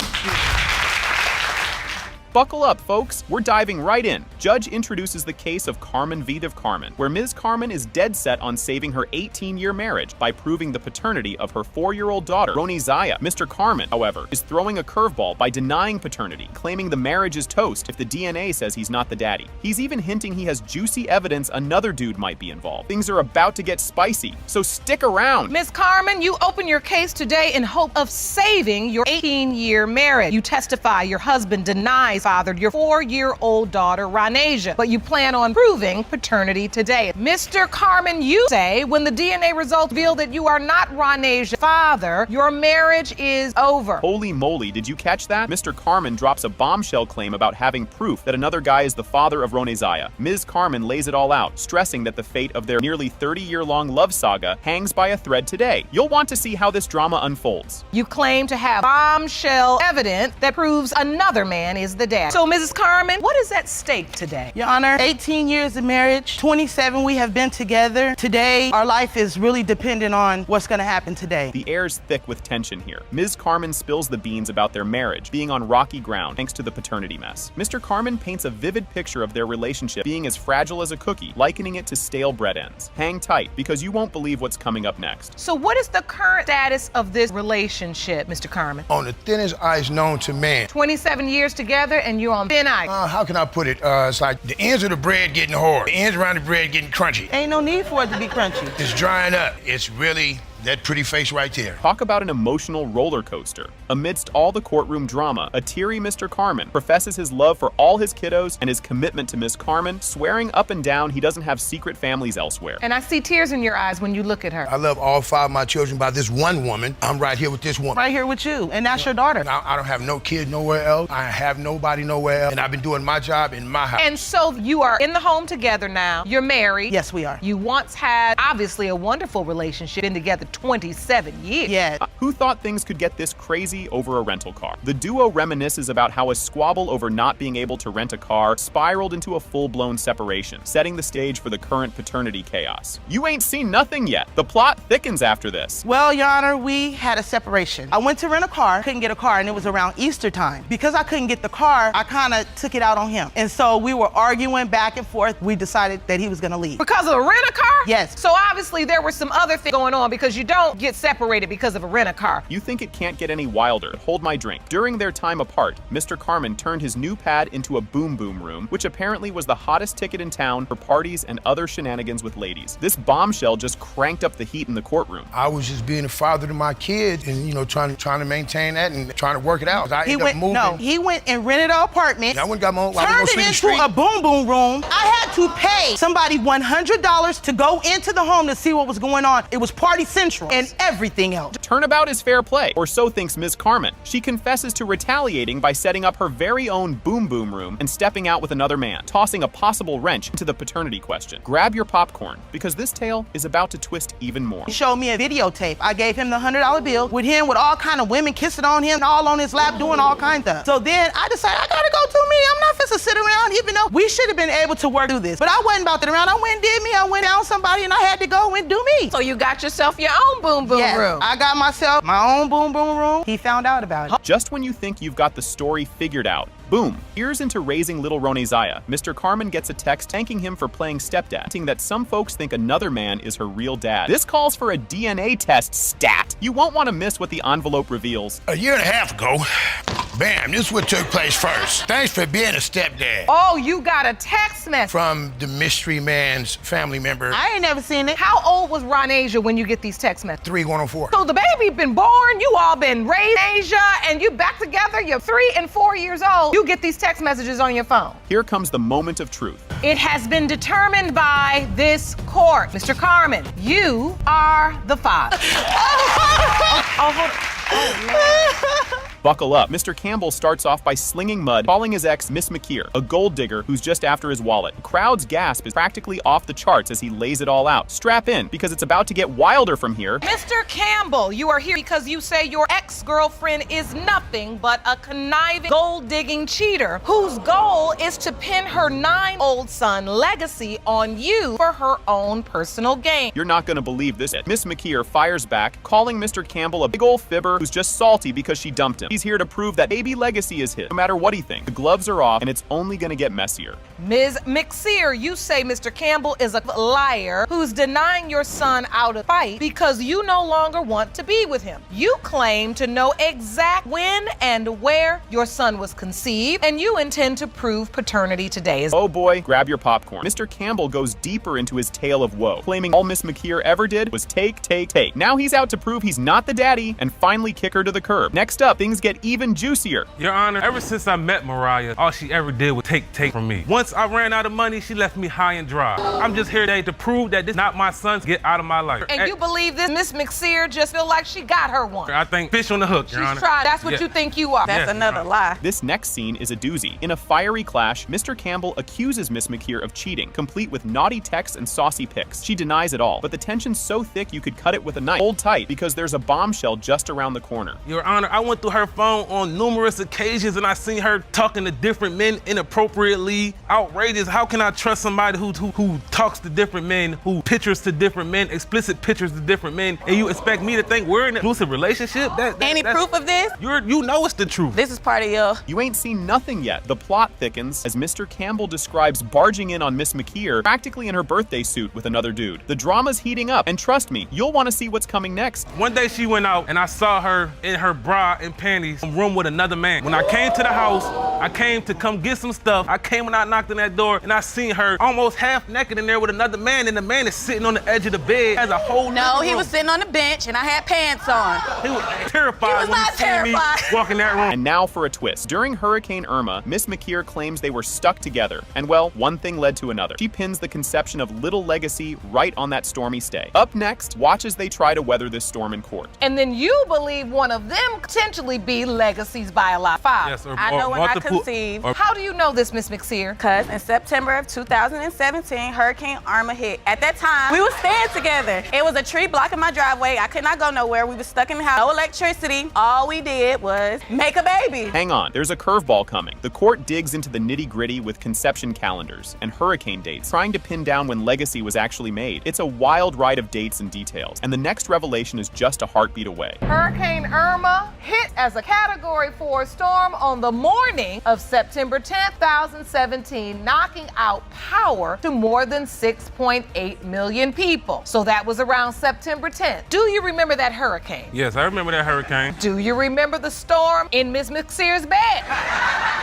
Buckle up, folks. We're diving right in. Judge introduces the case of Carmen v. Carmen, where Ms. Carmen is dead set on saving her 18-year marriage by proving the paternity of her 4-year-old daughter, Roni Zaya. Mr. Carmen, however, is throwing a curveball by denying paternity, claiming the marriage is toast if the DNA says he's not the daddy. He's even hinting he has juicy evidence another dude might be involved. Things are about to get spicy, so stick around. Ms. Carmen, you open your case today in hope of saving your 18-year marriage. You testify your husband denies fathered your 4-year-old daughter, Ronasia, but you plan on proving paternity today. Mr. Carmen, you say when the DNA results reveal that you are not Ronasia's father, your marriage is over. Holy moly, did you catch that? Mr. Carmen drops a bombshell claim about having proof that another guy is the father of Ronasia. Ms. Carmen lays it all out, stressing that the fate of their nearly 30-year-long love saga hangs by a thread today. You'll want to see how this drama unfolds. You claim to have bombshell evidence that proves another man is the dad. So, Mrs. Carmen, what is at stake today? Your Honor, 18 years of marriage, 27 we have been together. Today, our life is really dependent on what's gonna happen today. The air's thick with tension here. Ms. Carmen spills the beans about their marriage being on rocky ground thanks to the paternity mess. Mr. Carmen paints a vivid picture of their relationship being as fragile as a cookie, likening it to stale bread ends. Hang tight, because you won't believe what's coming up next. So what is the current status of this relationship, Mr. Carmen? On the thinnest ice known to man. 27 years together and you're on thin ice. How can I put it? It's like the ends of the bread getting hard, the ends around the bread getting crunchy. Ain't no need for it to be crunchy. It's drying up. It's really that pretty face right there. Talk about an emotional roller coaster. Amidst all the courtroom drama, a teary Mr. Carmen professes his love for all his kiddos and his commitment to Miss Carmen, swearing up and down he doesn't have secret families elsewhere. And I see tears in your eyes when you look at her. I love all 5 of my children by this one woman. I'm right here with this woman. Right here with you, and that's your daughter. I don't have no kid nowhere else. I have nobody nowhere else, and I've been doing my job in my house. And so you are in the home together now. You're married. Yes, we are. You once had, obviously, a wonderful relationship, been together 27 years. Yeah. Who thought things could get this crazy over a rental car? The duo reminisces about how a squabble over not being able to rent a car spiraled into a full-blown separation, setting the stage for the current paternity chaos. You ain't seen nothing yet. The plot thickens after this. Well, Your Honor, we had a separation. I went to rent a car, couldn't get a car, and it was around Easter time. Because I couldn't get the car, I kind of took it out on him. And so we were arguing back and forth. We decided that he was gonna leave. Because of a rent-a-car? Yes. So obviously there were some other things going on because you don't get separated because of a rent-a-car. You think it can't get any wilder. Hold my drink. During their time apart, Mr. Carmen turned his new pad into a boom boom room, which apparently was the hottest ticket in town for parties and other shenanigans with ladies. This bombshell just cranked up the heat in the courtroom. I was just being a father to my kids and, you know, trying to maintain that and trying to work it out. He went and rented an apartment. I went and got my own. Turned it into a boom boom room. I had to pay somebody $100 to go into the home to see what was going on. It was Party Central and everything else. Turnabout is fair play, or so thinks Ms. Carmen. She confesses to retaliating by setting up her very own boom boom room and stepping out with another man, tossing a possible wrench into the paternity question. Grab your popcorn, because this tale is about to twist even more. He showed me a videotape. I gave him the $100 bill with him with all kind of women kissing on him, all on his lap, doing all kinds of stuff. So then I decided I gotta go to me. I'm not finna sit around, even though we should have been able to work through this. But I wasn't about to around. I went and did me. I went down somebody and I had to go and do me. So you got yourself your own boom boom room. I got myself my own boom boom room. He found out about it. Just when you think you've got the story figured out, boom, years into raising little Ronasia, Mr. Carmen gets a text thanking him for playing stepdad, hinting that some folks think another man is her real dad. This calls for a DNA test stat. You won't want to miss what the envelope reveals. A year and a half ago, bam, this is what took place first. Thanks for being a stepdad. Oh, you got a text message. From the mystery man's family member. I ain't never seen it. How old was Ronasia when you get these text messages? 3 going on 4. So the baby been born, you all been raised in Asia, and you back together, you're 3 and 4 years old. You get these text messages on your phone. Here comes the moment of truth. It has been determined by this court. Mr. Carmen, you are the father. Hold on. Buckle up. Mr. Campbell starts off by slinging mud, calling his ex Miss McKeer, a gold digger who's just after his wallet. The crowd's gasp is practically off the charts as he lays it all out. Strap in, because it's about to get wilder from here. Mr. Campbell, you are here because you say your ex-girlfriend is nothing but a conniving, gold-digging cheater whose goal is to pin her 9-year-old son legacy on you for her own personal gain. You're not gonna believe this. Miss McKeer fires back, calling Mr. Campbell a big ol' fibber who's just salty because she dumped him. He's here to prove that baby legacy is his, no matter what he thinks. The gloves are off, and it's only gonna get messier. Ms. McSear, you say Mr. Campbell is a liar who's denying your son out of fight because you no longer want to be with him. You claim to know exact when and where your son was conceived, and you intend to prove paternity today. Oh boy, grab your popcorn. Mr. Campbell goes deeper into his tale of woe, claiming all Miss McKeer ever did was take. Now he's out to prove he's not the daddy and finally kick her to the curb. Next up, things get even juicier. Your Honor, ever since I met Mariah, all she ever did was take from me. Once I ran out of money, she left me high and dry. I'm just here today to prove that this is not my son's. Get out of my life. And you believe this Miss McSear just feel like she got her one? I think fish on the hook, Your Honor. She's tried. That's what you think you are. That's another lie. This next scene is a doozy. In a fiery clash, Mr. Campbell accuses Miss McKeer of cheating, complete with naughty texts and saucy pics. She denies it all, but the tension's so thick you could cut it with a knife. Hold tight, because there's a bombshell just around the corner. Your Honor, I went through her phone on numerous occasions and I seen her talking to different men inappropriately. Outrageous. How can I trust somebody who talks to different men, who pictures to different men, explicit pictures to different men, and you expect me to think we're in an exclusive relationship? Any proof of this? You know it's the truth. This is part of your... You ain't seen nothing yet. The plot thickens as Mr. Campbell describes barging in on Miss McKeer practically in her birthday suit with another dude. The drama's heating up, and trust me, you'll want to see what's coming next. One day she went out and I saw her in her bra and panties in a room with another man. When I came to the house, I came to come get some stuff. I came and I knocked on that door and I seen her almost half naked in there with another man, and the man is sitting on the edge of the bed as a whole No, he was sitting on the bench and I had pants on. He was terrified when he seen me walk in that room. And now for a twist. During Hurricane Irma, Miss McKeer claims they were stuck together. And well, one thing led to another. She pins the conception of little Legacy right on that stormy stay. Up next, watch as they try to weather this storm in court. And then you believe one of them potentially be Legacy's biological father. Yes, I know when I conceived. How do you know this, Miss McSear? Because in September of 2017, Hurricane Irma hit. At that time, we were staying together. It was a tree blocking my driveway. I could not go nowhere. We were stuck in the house. No electricity. All we did was make a baby. Hang on, there's a curveball coming. The court digs into the nitty-gritty with conception calendars and hurricane dates, trying to pin down when Legacy was actually made. It's a wild ride of dates and details, and the next revelation is just a heartbeat away. Hurricane Irma hit as a Category 4 storm on the morning of September 10th, 2017, knocking out power to more than 6.8 million people. So that was around September 10th. Do you remember that hurricane? Yes, I remember that hurricane. Do you remember the storm in Miss McSear's bed?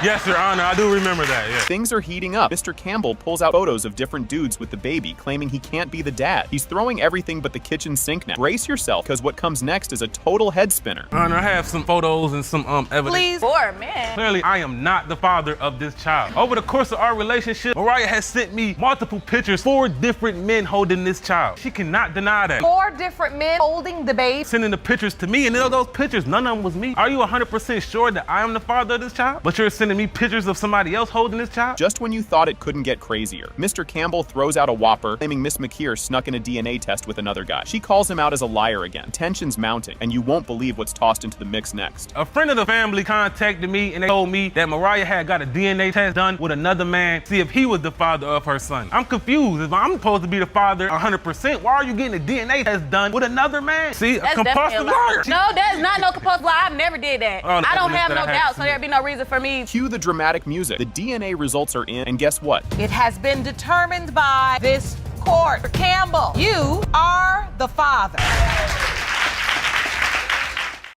Yes, Your Honor, I do remember that, yes. Things are heating up. Mr. Campbell pulls out photos of different dudes with the baby, claiming he can't be the dad. He's throwing everything but the kitchen sink now. Brace yourself, because what comes next is a total head spinner. Your Honor, I have some photos and some evidence. Please. Poor man. Clearly, I am not the father of this child. Over the course of our relationship, Mariah has sent me multiple pictures, 4 different men holding this child. She cannot deny that. 4 different men holding the baby? Sending the pictures to me, and those pictures, none of them was me. Are you 100% sure that I am the father of this child? But you're sending me pictures of somebody else holding this child? Just when you thought it couldn't get crazier, Mr. Campbell throws out a whopper, claiming Miss McKeer snuck in a DNA test with another guy. She calls him out as a liar again. Tension's mounting, and you won't believe what's tossed into the mix next. A friend of the family contacted me and they told me that Mariah had got a DNA test done with another man, see if he was the father of her son. I'm confused. If I'm supposed to be the father 100%, why are you getting a DNA test done with another man? See, That's a compulsive liar. No, that's not no compulsive liar. I've never did that. Oh, I don't have no doubt, so there'd be no reason for me. Cue the dramatic music. The DNA results are in, and guess what? It has been determined by this court. Campbell, you are the father.